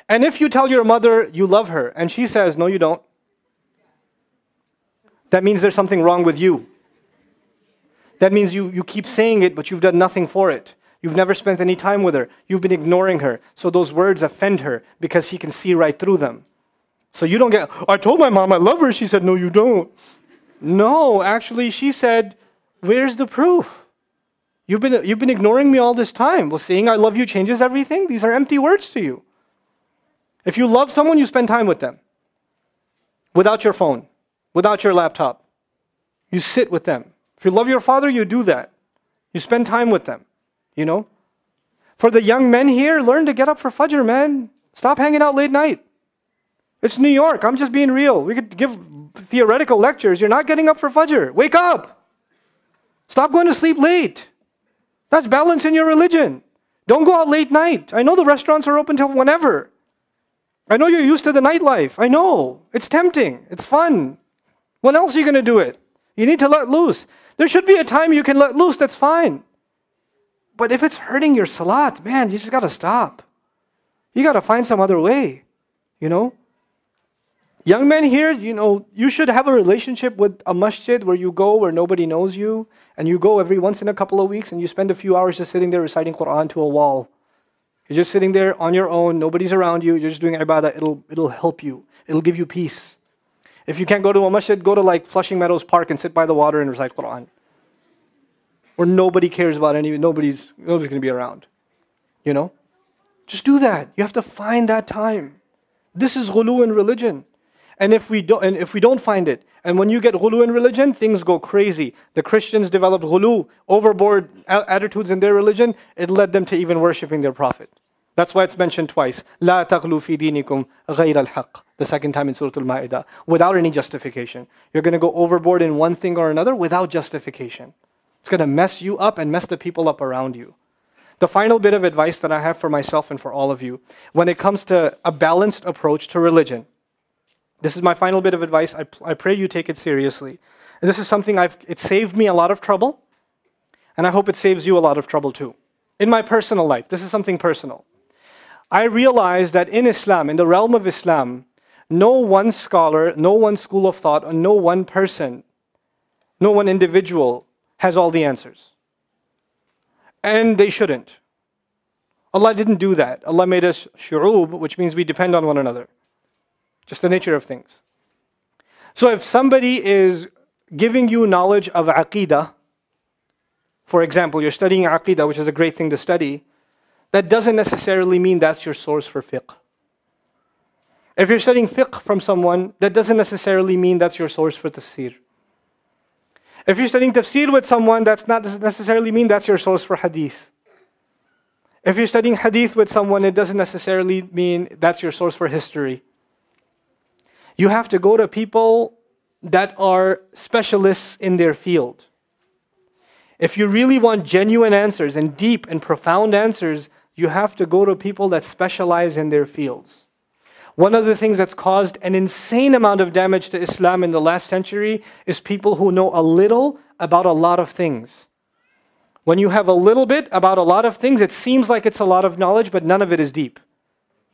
And if you tell your mother you love her, and she says, no, you don't, that means there's something wrong with you. That means you keep saying it, but you've done nothing for it. You've never spent any time with her. You've been ignoring her. So those words offend her because she can see right through them. So you don't get, I told my mom I love her. She said, no, you don't. No, actually, she said, where's the proof? You've been ignoring me all this time. Well, saying I love you changes everything? These are empty words to you. If you love someone, you spend time with them. Without your phone. Without your laptop. You sit with them. If you love your father, you do that. You spend time with them. You know? For the young men here, learn to get up for Fajr, man. Stop hanging out late night. It's New York. I'm just being real. We could give theoretical lectures. You're not getting up for Fajr. Wake up. Stop going to sleep late. That's balance in your religion. Don't go out late night. I know the restaurants are open till whenever. I know you're used to the nightlife. I know. It's tempting. It's fun. When else are you going to do it? You need to let loose. There should be a time you can let loose. That's fine. But if it's hurting your salat, man, you just got to stop. You got to find some other way. You know? Young men here, you know, you should have a relationship with a masjid where you go where nobody knows you, and you go every once in a couple of weeks and you spend a few hours just sitting there reciting Quran to a wall. You're just sitting there on your own, nobody's around you, you're just doing ibadah, it'll help you. It'll give you peace. If you can't go to a masjid, go to like Flushing Meadows Park and sit by the water and recite Quran. Where nobody cares about nobody's going to be around. You know? Just do that. You have to find that time. This is ghulu in religion. And if we don't find it, and when you get ghulu in religion, things go crazy. The Christians developed ghulu, overboard attitudes in their religion. It led them to even worshipping their prophet. That's why it's mentioned twice. لا تغلوا في دينكم غير الحق. The second time in Surah Al-Ma'idah, without any justification. You're going to go overboard in one thing or another without justification. It's going to mess you up and mess the people up around you. The final bit of advice that I have for myself and for all of you, when it comes to a balanced approach to religion, this is my final bit of advice. I pray you take it seriously. And this is something it saved me a lot of trouble, and I hope it saves you a lot of trouble too. In my personal life, this is something personal. I realized that in Islam, in the realm of Islam, no one scholar, no one school of thought, or no one person, no one individual has all the answers. And they shouldn't. Allah didn't do that. Allah made us shu'ub, which means we depend on one another. Just the nature of things. So if somebody is giving you knowledge of aqeedah, for example, you're studying aqeedah, which is a great thing to study, that doesn't necessarily mean that's your source for fiqh. If you're studying fiqh from someone, that doesn't necessarily mean that's your source for tafsir. If you're studying tafsir with someone, that's not necessarily mean that's your source for hadith. If you're studying hadith with someone, it doesn't necessarily mean that's your source for history. You have to go to people that are specialists in their field. If you really want genuine answers and deep and profound answers, you have to go to people that specialize in their fields. One of the things that's caused an insane amount of damage to Islam in the last century is people who know a little about a lot of things. When you have a little bit about a lot of things, it seems like it's a lot of knowledge, but none of it is deep.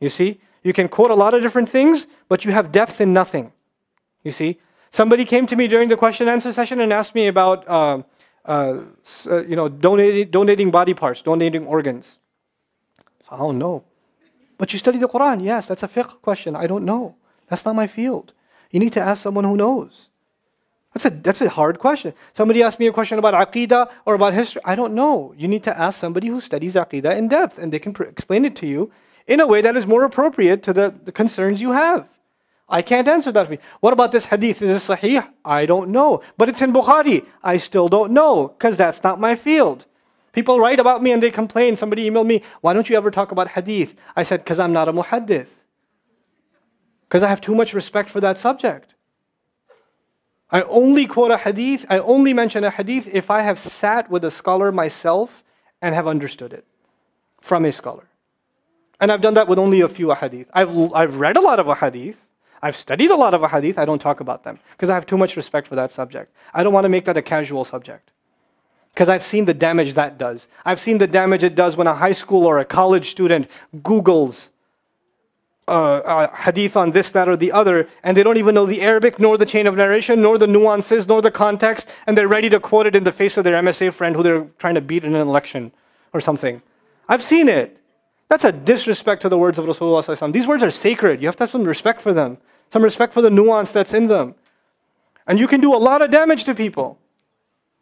You see? You can quote a lot of different things, but you have depth in nothing. You see? Somebody came to me during the question and answer session and asked me about donating body parts, donating organs. So, I don't know. But you study the Quran. Yes, that's a fiqh question. I don't know. That's not my field. You need to ask someone who knows. That's a hard question. Somebody asked me a question about aqeedah or about history. I don't know. You need to ask somebody who studies aqeedah in depth, and they can explain it to you in a way that is more appropriate to the concerns you have. I can't answer that for you. What about this hadith? Is it sahih? I don't know. But it's in Bukhari. I still don't know, because that's not my field. People write about me and they complain. Somebody emailed me, why don't you ever talk about hadith? I said, because I'm not a muhaddith. Because I have too much respect for that subject. I only quote a hadith, I only mention a hadith if I have sat with a scholar myself and have understood it from a scholar. And I've done that with only a few ahadith. I've read a lot of ahadith. I've studied a lot of ahadith. I don't talk about them because I have too much respect for that subject. I don't want to make that a casual subject. Because I've seen the damage that does. I've seen the damage it does when a high school or a college student Googles hadith on this, that, or the other, and they don't even know the Arabic, nor the chain of narration, nor the nuances, nor the context, and they're ready to quote it in the face of their MSA friend who they're trying to beat in an election or something. I've seen it. That's a disrespect to the words of Rasulullah sallallahu alaihi wasallam. These words are sacred. You have to have some respect for them, some respect for the nuance that's in them. And you can do a lot of damage to people.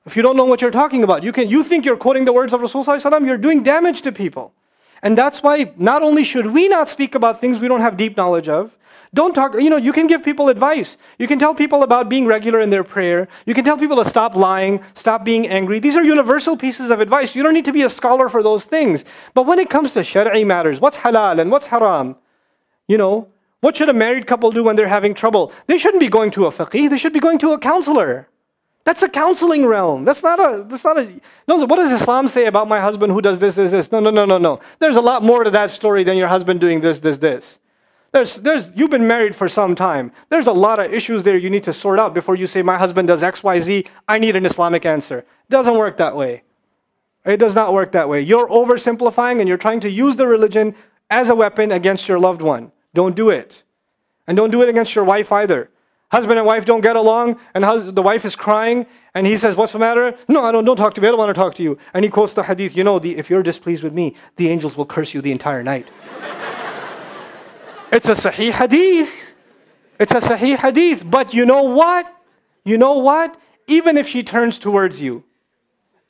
If you don't know what you're talking about, you think you're quoting the words of Rasulullah sallallahu alaihi wasallam, you're doing damage to people. And that's why not only should we not speak about things we don't have deep knowledge of, don't talk, you can give people advice. You can tell people about being regular in their prayer. You can tell people to stop lying, stop being angry. These are universal pieces of advice. You don't need to be a scholar for those things. But when it comes to shari'i matters, what's halal and what's haram, what should a married couple do when they're having trouble? They shouldn't be going to a faqih, they should be going to a counselor. That's a counseling realm. No, what does Islam say about my husband who does this? No. There's a lot more to that story than your husband doing this. You've been married for some time. There's a lot of issues there you need to sort out before you say, my husband does X, Y, Z. I need an Islamic answer. It doesn't work that way. It does not work that way. You're oversimplifying and you're trying to use the religion as a weapon against your loved one. Don't do it. And don't do it against your wife either. Husband and wife don't get along, and the wife is crying, and he says, what's the matter? No, don't talk to me, I don't want to talk to you. And he quotes the hadith, if you're displeased with me, the angels will curse you the entire night. It's a sahih hadith. It's a sahih hadith. But you know what? Even if she turns towards you,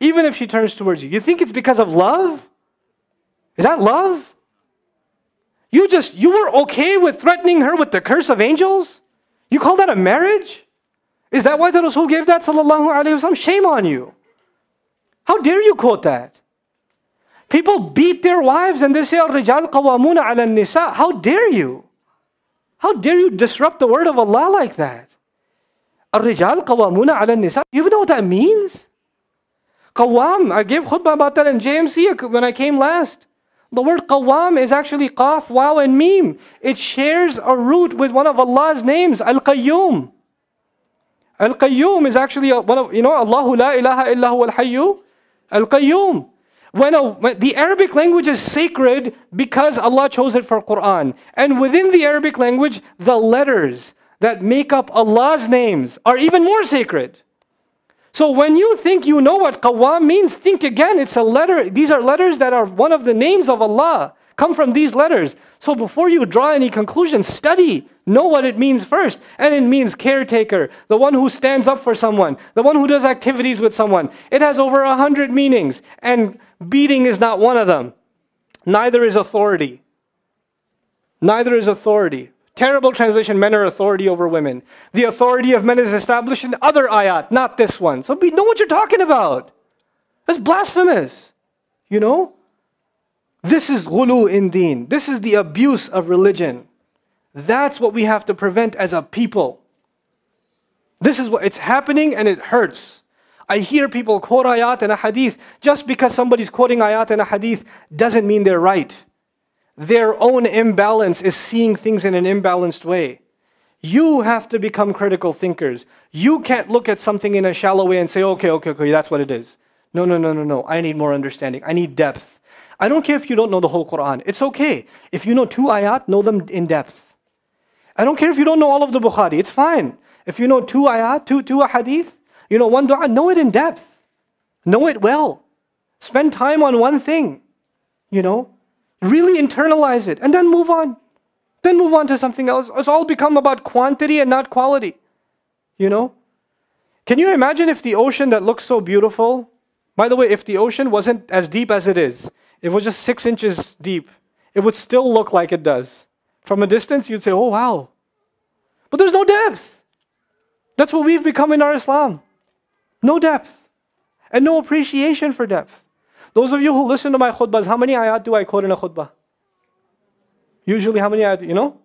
you think it's because of love? Is that love? You were okay with threatening her with the curse of angels? You call that a marriage? Is that why the Rasul gave that, sallallahu alayhi wa sallam? Shame on you. How dare you quote that? People beat their wives and they say, "Al-rijal qawwamuna 'ala an-nisa." How dare you? How dare you disrupt the word of Allah like that? Al-rijal qawwamuna 'ala an-nisa. You even know what that means? Qawwam, I gave khutbah about that in JMC when I came last. The word qawwam is actually qaf, waw, and mim. It shares a root with one of Allah's names, Al-Qayyum. Al-Qayyum is actually one of, Allahu la ilaha illa huwa al-hayyu Al-Qayyum. When the Arabic language is sacred because Allah chose it for Quran. And within the Arabic language, the letters that make up Allah's names are even more sacred. So when you think you know what Qawwam means, think again, it's a letter. These are letters that are one of the names of Allah, come from these letters. So before you draw any conclusions, study, know what it means first. And it means caretaker, the one who stands up for someone, the one who does activities with someone. It has over 100 meanings, and beating is not one of them. Neither is authority. Neither is authority. Terrible translation, men are authority over women. The authority of men is established in other ayat, not this one. So know what you're talking about. That's blasphemous. You know? This is ghulu in deen. This is the abuse of religion. That's what we have to prevent as a people. This is what it's happening, and it hurts. I hear people quote ayat and a hadith. Just because somebody's quoting ayat and a hadith doesn't mean they're right. Their own imbalance is seeing things in an imbalanced way. You have to become critical thinkers. You can't look at something in a shallow way and say, okay, that's what it is. No. I need more understanding. I need depth. I don't care if you don't know the whole Quran. It's okay. If you know 2 ayat, know them in depth. I don't care if you don't know all of the Bukhari. It's fine. If you know 2 ayat, two hadith, 1 dua, know it in depth. Know it well. Spend time on one thing. Really internalize it and then move on. Then move on to something else. It's all become about quantity and not quality. Can you imagine if the ocean that looks so beautiful, by the way, if the ocean wasn't as deep as it is, it was just 6 inches deep, it would still look like it does. From a distance, you'd say, oh wow. But there's no depth. That's what we've become in our Islam. No depth. And no appreciation for depth. Those of you who listen to my khutbahs, how many ayat do I quote in a khutbah? Usually how many ayat,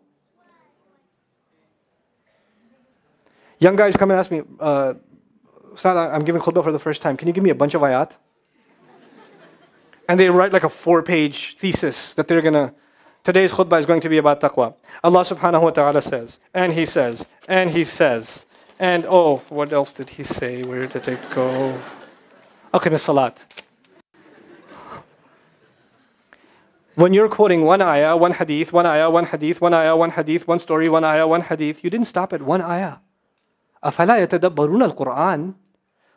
Young guys come and ask me, Ustadh, I'm giving khutbah for the first time. Can you give me a bunch of ayat? And they write like a 4-page thesis that today's khutbah is going to be about taqwa. Allah subhanahu wa ta'ala says, and He says, and He says, and what else did He say? Where did it go? Aqim salat. When you're quoting one ayah, one hadith, one ayah, one hadith, one ayah, one hadith, one story, one ayah, one hadith, you didn't stop at one ayah. أَفَلَا يَتَدَبَّرُونَ الْقُرْآنَ?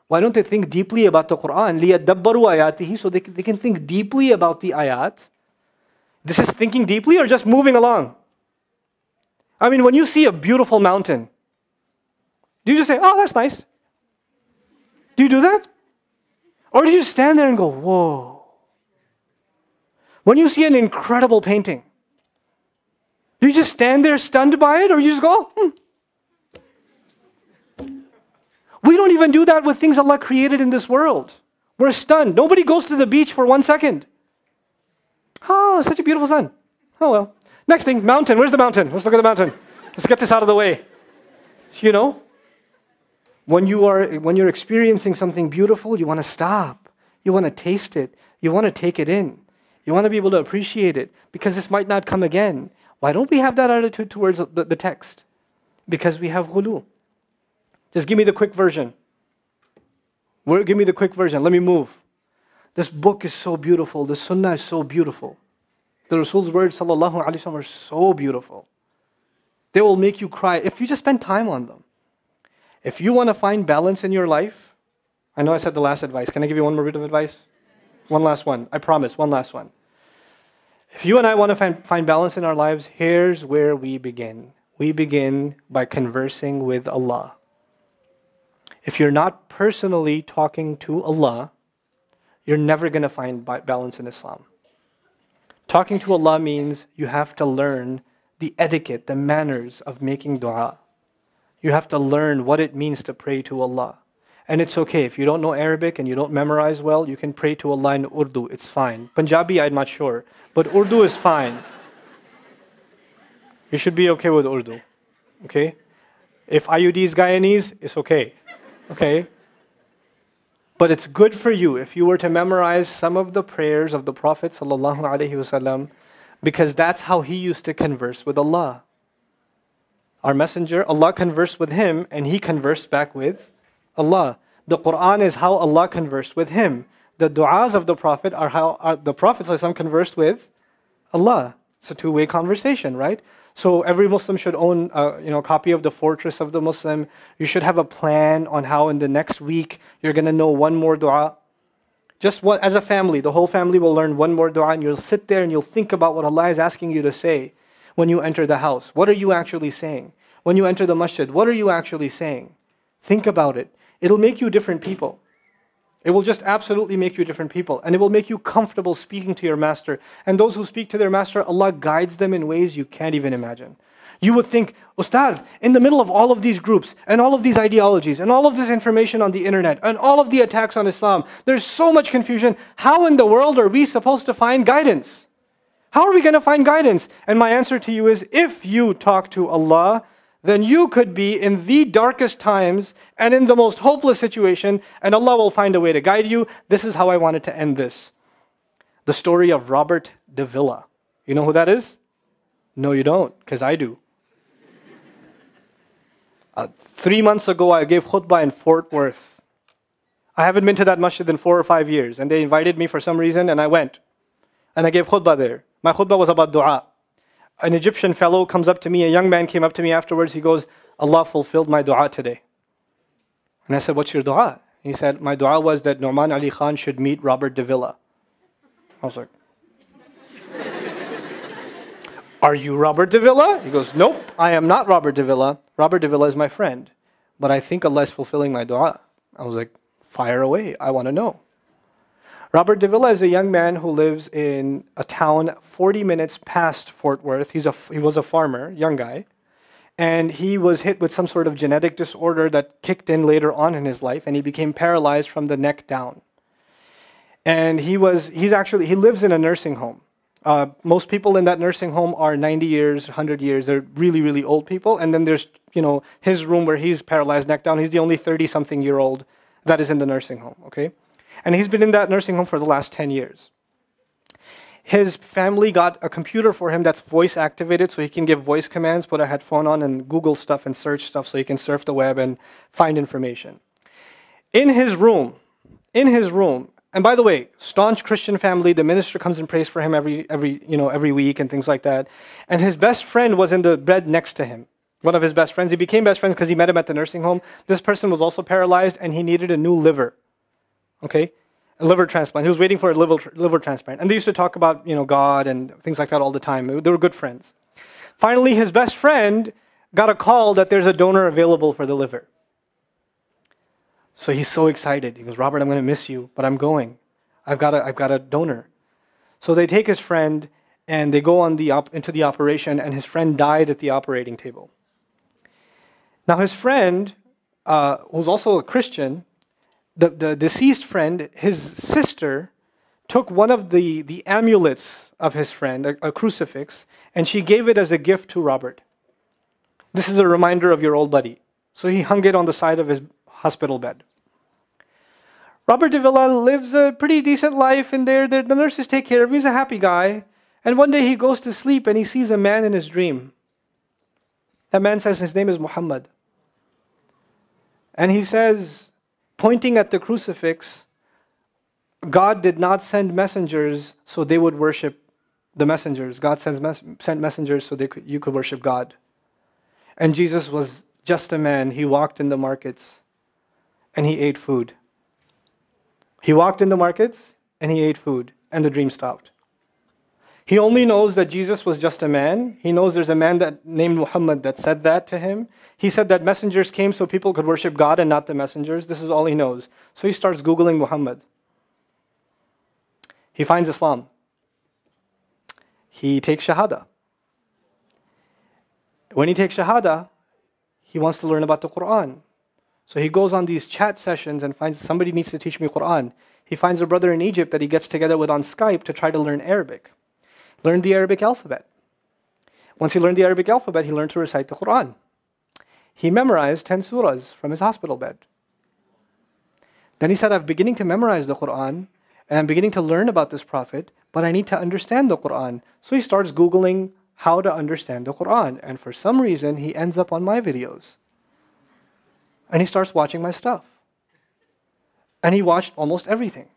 Why don't they think deeply about the Quran? لِيَدَّبَّرُوا آيَاتِهِ, so they can think deeply about the ayat. This is thinking deeply or just moving along? I mean, when you see a beautiful mountain, do you just say, oh, that's nice? Do you do that? Or do you stand there and go, whoa? When you see an incredible painting, do you just stand there stunned by it, or you just go, We don't even do that with things Allah created in this world. We're stunned. Nobody goes to the beach for 1 second. Oh, such a beautiful sun. Oh well. Next thing, mountain. Where's the mountain? Let's look at the mountain. Let's get this out of the way. When you're experiencing something beautiful, you want to stop. You want to taste it. You want to take it in. You want to be able to appreciate it because this might not come again. Why don't we have that attitude towards the text? Because we have ghulu. Just give me the quick version. Give me the quick version. Let me move. This book is so beautiful. The sunnah is so beautiful. The Rasul's words, sallallahu alaihi wasallam, are so beautiful. They will make you cry if you just spend time on them. If you want to find balance in your life, I know I said the last advice. Can I give you one more bit of advice? One last one. I promise, one last one. If you and I want to find balance in our lives, here's where we begin. We begin by conversing with Allah. If you're not personally talking to Allah, you're never going to find balance in Islam. Talking to Allah means you have to learn the etiquette, the manners of making dua. You have to learn what it means to pray to Allah. And it's okay, if you don't know Arabic and you don't memorize well, you can pray to Allah in Urdu, it's fine. Punjabi, I'm not sure, but Urdu is fine. You should be okay with Urdu, okay? If IUD is Guyanese, it's okay, okay? But it's good for you if you were to memorize some of the prayers of the Prophet ﷺ, because that's how he used to converse with Allah. Our messenger, Allah conversed with him and he conversed back with Allah. The Quran is how Allah conversed with him. The du'as of the Prophet are how the Prophet ﷺ conversed with Allah. It's a two-way conversation, right? So every Muslim should own a copy of the Fortress of the Muslim. You should have a plan on how in the next week you're going to know one more dua. Just one, as a family, the whole family will learn one more dua, and you'll sit there and you'll think about what Allah is asking you to say when you enter the house. What are you actually saying? When you enter the masjid, what are you actually saying? Think about it. It'll make you different people. It will just absolutely make you different people. And it will make you comfortable speaking to your master. And those who speak to their master, Allah guides them in ways you can't even imagine. You would think, Ustadh, in the middle of all of these groups, and all of these ideologies, and all of this information on the internet, and all of the attacks on Islam, there's so much confusion. How in the world are we supposed to find guidance? How are we going to find guidance? And my answer to you is, if you talk to Allah, then you could be in the darkest times and in the most hopeless situation, and Allah will find a way to guide you. This is how I wanted to end this. The story of Robert de Villa. You know who that is? No, you don't, because I do. 3 months ago, I gave khutbah in Fort Worth. I haven't been to that masjid in 4 or 5 years, and they invited me for some reason, and I went. And I gave khutbah there. My khutbah was about dua. An Egyptian fellow comes up to me, a young man came up to me afterwards, he goes, Allah fulfilled my dua today. And I said, what's your dua? He said, my dua was that Nouman Ali Khan should meet Robert de Villa. I was like, are you Robert de Villa? He goes, nope, I am not Robert de Villa. Robert de Villa is my friend. But I think Allah is fulfilling my dua. I was like, fire away, I want to know. Robert de Villa is a young man who lives in a town 40 minutes past Fort Worth. He was a farmer, young guy. And he was hit with some sort of genetic disorder that kicked in later on in his life, and he became paralyzed from the neck down. And he lives in a nursing home. Most people in that nursing home are 90 years, 100 years. They're really, really old people. And then there's, his room where he's paralyzed neck down. He's the only 30-something-year-old that is in the nursing home, okay? And he's been in that nursing home for the last 10 years. His family got a computer for him that's voice activated, so he can give voice commands, put a headphone on and Google stuff and search stuff so he can surf the web and find information. In his room, and by the way, staunch Christian family, the minister comes and prays for him every week and things like that. And his best friend was in the bed next to him. One of his best friends. He became best friends because he met him at the nursing home. This person was also paralyzed and he needed a new liver. Okay? A liver transplant. He was waiting for a liver transplant. And they used to talk about, God and things like that all the time. They were good friends. Finally, his best friend got a call that there's a donor available for the liver. So he's so excited. He goes, Robert, I'm going to miss you, but I'm going. I've got a donor. So they take his friend and they go into the operation, and his friend died at the operating table. Now his friend, who's also a Christian, the deceased friend, his sister, took one of the amulets of his friend, a crucifix, and she gave it as a gift to Robert. This is a reminder of your old buddy. So he hung it on the side of his hospital bed. Robert de Villa lives a pretty decent life in there. The nurses take care of him. He's a happy guy. And one day he goes to sleep and he sees a man in his dream. That man says his name is Muhammad. And he says, pointing at the crucifix, God did not send messengers so they would worship the messengers. God sent messengers so you could worship God. And Jesus was just a man. He walked in the markets and he ate food. He walked in the markets and he ate food, and the dream stopped. He only knows that Jesus was just a man. He knows there's a man named Muhammad that said that to him. He said that messengers came so people could worship God and not the messengers. This is all he knows. So he starts Googling Muhammad. He finds Islam. He takes Shahada. When he takes Shahada, he wants to learn about the Quran. So he goes on these chat sessions and finds somebody needs to teach me Quran. He finds a brother in Egypt that he gets together with on Skype to try to learn Arabic. Learn the Arabic alphabet. Once he learned the Arabic alphabet, he learned to recite the Quran. He memorized 10 surahs from his hospital bed. Then he said, I'm beginning to memorize the Quran, and I'm beginning to learn about this Prophet, but I need to understand the Quran. So he starts Googling how to understand the Quran. And for some reason, he ends up on my videos. And he starts watching my stuff. And he watched almost everything.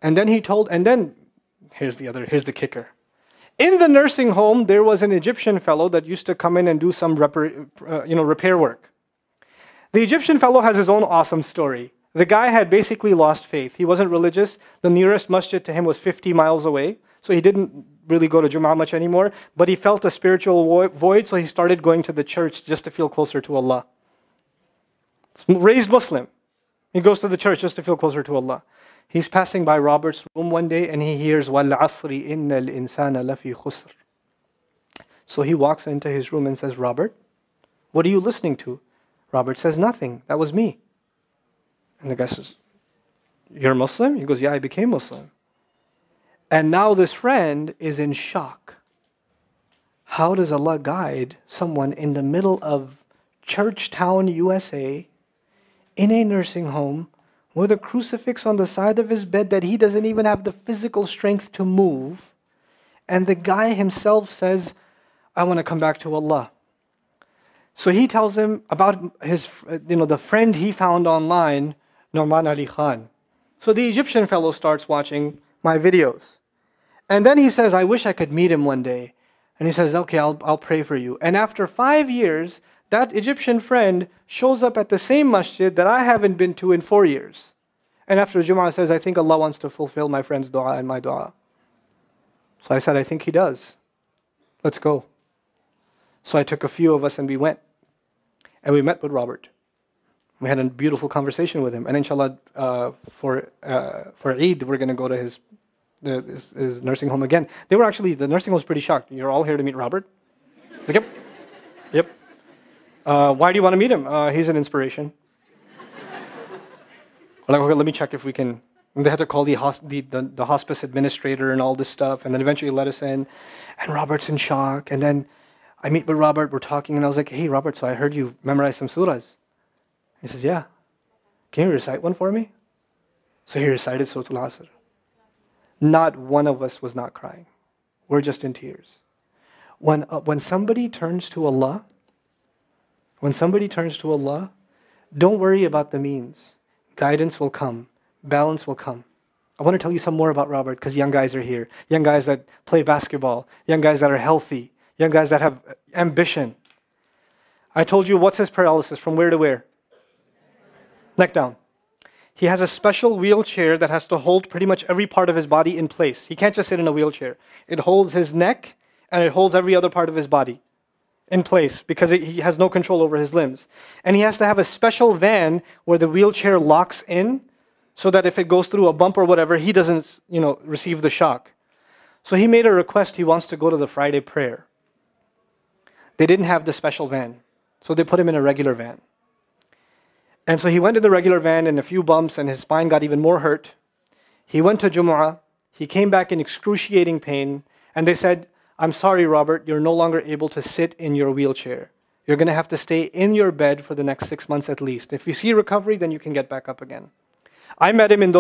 And then here's the kicker. In the nursing home, there was an Egyptian fellow that used to come in and do some repair work. The Egyptian fellow has his own awesome story. The guy had basically lost faith. He wasn't religious. The nearest masjid to him was 50 miles away. So he didn't really go to Jum'ah much anymore. But he felt a spiritual void, so he started going to the church just to feel closer to Allah. Raised Muslim. He goes to the church just to feel closer to Allah. He's passing by Robert's room one day and he hears, وَالْعَصْرِ إِنَّ الْإِنسَانَ لَفِي خُسْرٍ. So he walks into his room and says, Robert, what are you listening to? Robert says, nothing. That was me. And the guy says, you're Muslim? He goes, yeah, I became Muslim. And now this friend is in shock. How does Allah guide someone in the middle of Churchtown, USA, in a nursing home, with a crucifix on the side of his bed that he doesn't even have the physical strength to move, and the guy himself says, I want to come back to Allah. So he tells him about his, the friend he found online, Nouman Ali Khan. So the Egyptian fellow starts watching my videos. And then he says, I wish I could meet him one day. And he says, okay, I'll pray for you. And after 5 years, that Egyptian friend shows up at the same masjid that I haven't been to in 4 years. And after Jum'ah says, I think Allah wants to fulfill my friend's dua and my dua. So I said, I think He does. Let's go. So I took a few of us and we went. And we met with Robert. We had a beautiful conversation with him. And inshallah, for Eid, we're going to go to his nursing home again. The nursing home was pretty shocked. You're all here to meet Robert? He's like, yep. Why do you want to meet him? He's an inspiration. Like, okay, let me check if we can. And they had to call the hospice administrator and all this stuff, and then eventually let us in. And Robert's in shock. And then I meet with Robert, we're talking, and I was like, hey, Robert, so I heard you memorize some surahs. He says, yeah. Can you recite one for me? So he recited Surah Al-Asr. Not one of us was not crying. We're just in tears. When somebody turns to Allah, don't worry about the means. Guidance will come. Balance will come. I want to tell you some more about Robert because young guys are here. Young guys that play basketball. Young guys that are healthy. Young guys that have ambition. I told you what's his paralysis, from where to where? Neck down. He has a special wheelchair that has to hold pretty much every part of his body in place. He can't just sit in a wheelchair. It holds his neck and it holds every other part of his body in place because he has no control over his limbs. And he has to have a special van where the wheelchair locks in so that if it goes through a bump or whatever, he doesn't, receive the shock. So he made a request. He wants to go to the Friday prayer. They didn't have the special van, so they put him in a regular van. And so he went in the regular van and a few bumps and his spine got even more hurt. He went to Jumu'ah. He came back in excruciating pain. And they said, I'm sorry, Robert, you're no longer able to sit in your wheelchair. You're going to have to stay in your bed for the next 6 months at least. If you see recovery, then you can get back up again. I met him in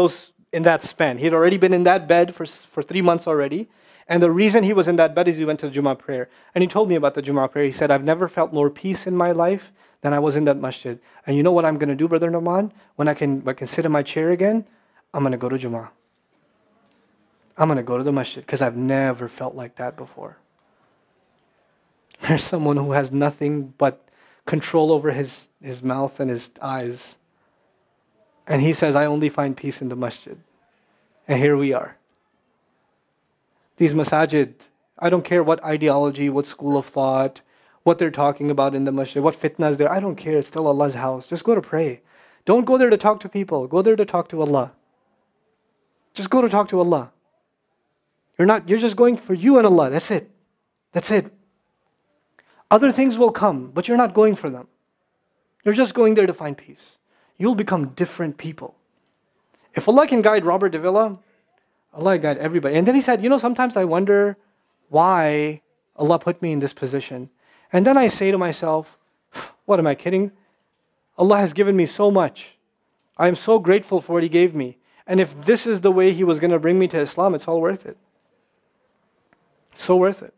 that span. He had already been in that bed for 3 months already. And the reason he was in that bed is he went to the Jumu'ah prayer. And he told me about the Jumu'ah prayer. He said, I've never felt more peace in my life than I was in that masjid. And you know what I'm going to do, Brother Nouman? When I can sit in my chair again, I'm going to go to Jumu'ah. I'm going to go to the masjid because I've never felt like that before. There's someone who has nothing but control over his mouth and his eyes. And he says, I only find peace in the masjid. And here we are. These masajid, I don't care what ideology, what school of thought, what they're talking about in the masjid, what fitna is there. I don't care. It's still Allah's house. Just go to pray. Don't go there to talk to people. Go there to talk to Allah. Just go to talk to Allah. You're just going for you and Allah. That's it. That's it. Other things will come, but you're not going for them. You're just going there to find peace. You'll become different people. If Allah can guide Robert Davila, Allah can guide everybody. And then he said, sometimes I wonder why Allah put me in this position. And then I say to myself, what am I kidding? Allah has given me so much. I am so grateful for what He gave me. And if this is the way He was going to bring me to Islam, it's all worth it. So worth it.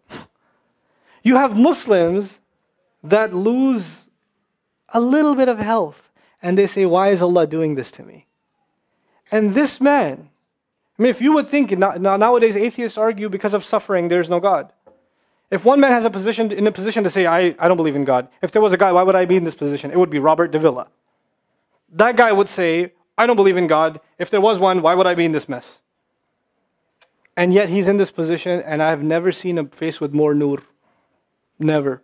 You have Muslims that lose a little bit of health and they say, why is Allah doing this to me? And this man, if you would think, nowadays atheists argue because of suffering, there's no God. If one man has in a position to say, I don't believe in God. If there was a guy, why would I be in this position? It would be Robert Davila. That guy would say, I don't believe in God. If there was one, why would I be in this mess? And yet he's in this position, and I've never seen a face with more nur. Never.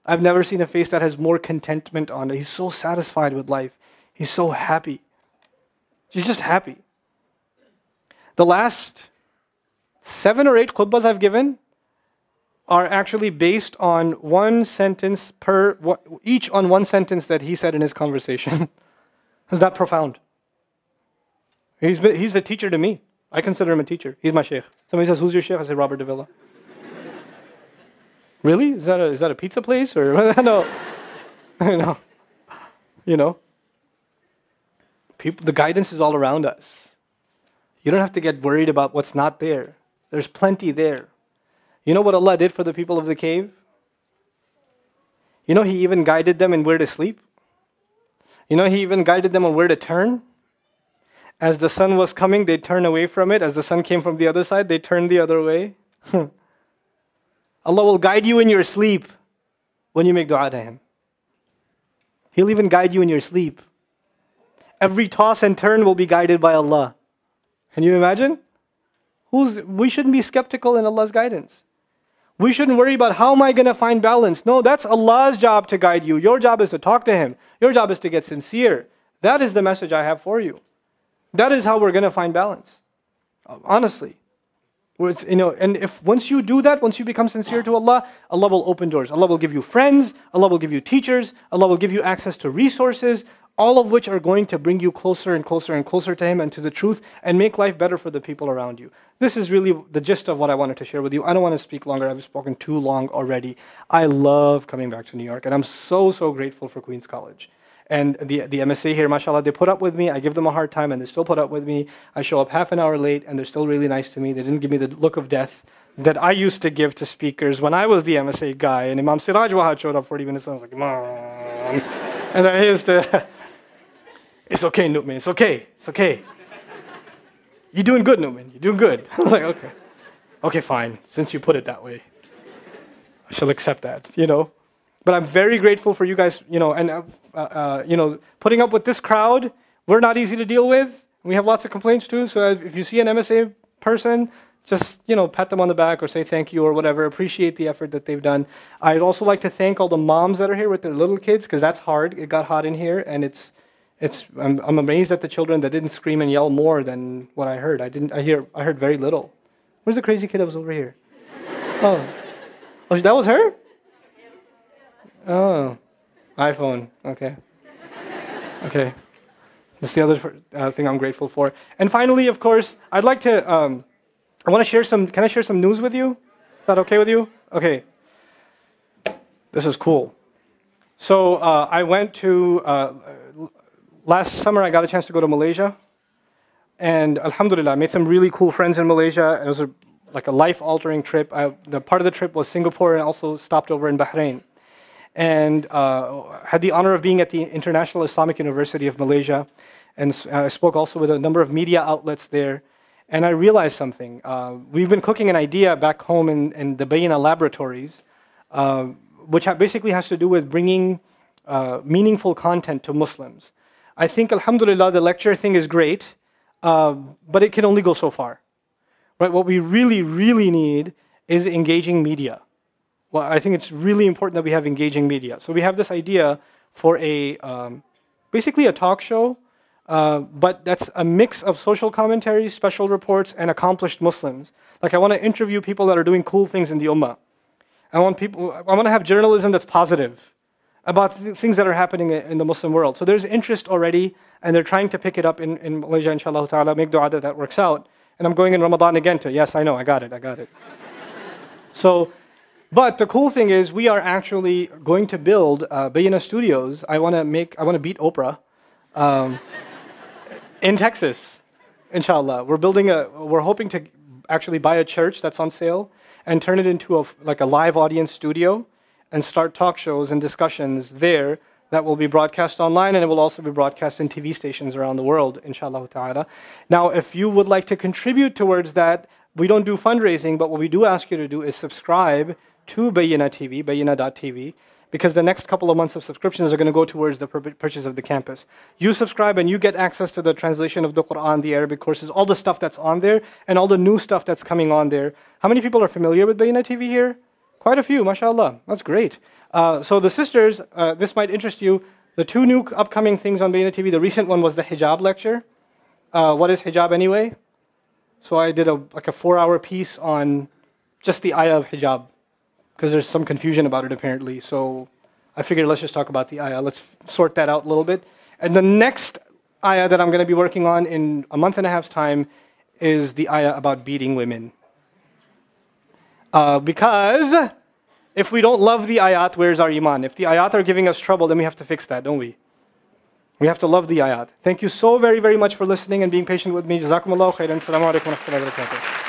I've never seen a face that has more contentment on it. He's so satisfied with life. He's so happy. He's just happy. The last 7 or 8 khutbahs I've given are actually based on one sentence each on one sentence that he said in his conversation. Is that profound? He's a teacher to me. I consider him a teacher. He's my sheikh. Somebody says, who's your sheikh? I say, Robert Davila. Really? Is that a pizza place? Or no. The guidance is all around us. You don't have to get worried about what's not there. There's plenty there. You know what Allah did for the people of the cave? He even guided them in where to sleep. He even guided them on where to turn. As the sun was coming, they'd turn away from it. As the sun came from the other side, they'd turn the other way. Allah will guide you in your sleep when you make dua to Him. He'll even guide you in your sleep. Every toss and turn will be guided by Allah. Can you imagine? We shouldn't be skeptical in Allah's guidance. We shouldn't worry about how am I going to find balance. No, that's Allah's job to guide you. Your job is to talk to Him. Your job is to get sincere. That is the message I have for you. That is how we're going to find balance. Honestly. And if once you do that, once you become sincere to Allah, Allah will open doors. Allah will give you friends. Allah will give you teachers. Allah will give you access to resources, all of which are going to bring you closer and closer and closer to Him and to the truth and make life better for the people around you. This is really the gist of what I wanted to share with you. I don't want to speak longer. I've spoken too long already. I love coming back to New York, and I'm so, so grateful for Queen's College. And the MSA here, mashallah, they put up with me. I give them a hard time, and they still put up with me. I show up half an hour late, and they're still really nice to me. They didn't give me the look of death that I used to give to speakers when I was the MSA guy. And Imam Siraj Wahad showed up 40 minutes, and I was like, Mom. And then he used to, it's okay, Nouman, it's okay, it's okay. You're doing good, Nouman, you're doing good. I was like, okay. Okay, fine, since you put it that way. I shall accept that, But I'm very grateful for you guys, and putting up with this crowd. We're not easy to deal with. We have lots of complaints too. So if you see an MSA person, just pat them on the back or say thank you or whatever. Appreciate the effort that they've done. I'd also like to thank all the moms that are here with their little kids, because that's hard. It got hot in here, and I'm amazed at the children that didn't scream and yell more than what I heard. I heard very little. Where's the crazy kid that was over here? Oh, that was her? Oh, iPhone, okay. Okay, that's the other thing I'm grateful for. And finally, of course, I'd like to, I want to share can I share some news with you? Is that okay with you? Okay. This is cool. So I went to, last summer I got a chance to go to Malaysia. And alhamdulillah, I made some really cool friends in Malaysia. It was like a life-altering trip. The part of the trip was Singapore, and also stopped over in Bahrain. And had the honor of being at the International Islamic University of Malaysia, and I spoke also with a number of media outlets there. And I realized something. We've been cooking an idea back home in the Bayina laboratories, which basically has to do with bringing meaningful content to Muslims. I think, alhamdulillah, the lecture thing is great, but it can only go so far. Right? What we really, really need is engaging media. Well, I think it's really important that we have engaging media. So we have this idea for basically a talk show, but that's a mix of social commentaries, special reports, and accomplished Muslims. Like, I want to interview people that are doing cool things in the ummah. I want to have journalism that's positive about things that are happening in the Muslim world. So there's interest already, and they're trying to pick it up in Malaysia, inshallah ta'ala. Make dua that works out. And I'm going in Ramadan again to, yes, I know, I got it. So, but the cool thing is we are actually going to build Bayyinah Studios. I want to beat Oprah in Texas, inshallah. We're hoping to actually buy a church that's on sale and turn it into a live audience studio and start talk shows and discussions there that will be broadcast online, and it will also be broadcast in TV stations around the world, inshallah ta'ala. Now, if you would like to contribute towards that, we don't do fundraising, but what we do ask you to do is subscribe to Bayyinah TV, bayyinah.tv, because the next couple of months of subscriptions are going to go towards the purchase of the campus. You subscribe and you get access to the translation of the Quran, the Arabic courses, all the stuff that's on there, and all the new stuff that's coming on there. How many people are familiar with Bayyinah TV here? Quite a few, mashallah. That's great. So the sisters, this might interest you. The two new upcoming things on Bayyinah TV, the recent one was the hijab lecture. What is hijab anyway? So I did a 4-hour piece on just the ayah of hijab, because there's some confusion about it apparently. So I figured let's just talk about the ayah. Let's sort that out a little bit. And the next ayah that I'm going to be working on in a month and a half's time is the ayah about beating women. Because if we don't love the ayat, where's our iman? If the ayat are giving us trouble, then we have to fix that, don't we? We have to love the ayat. Thank you so very, very much for listening and being patient with me. Jazakumullahu khairan. Assalamu alaikum wa rahmatullahi wa barakatuh.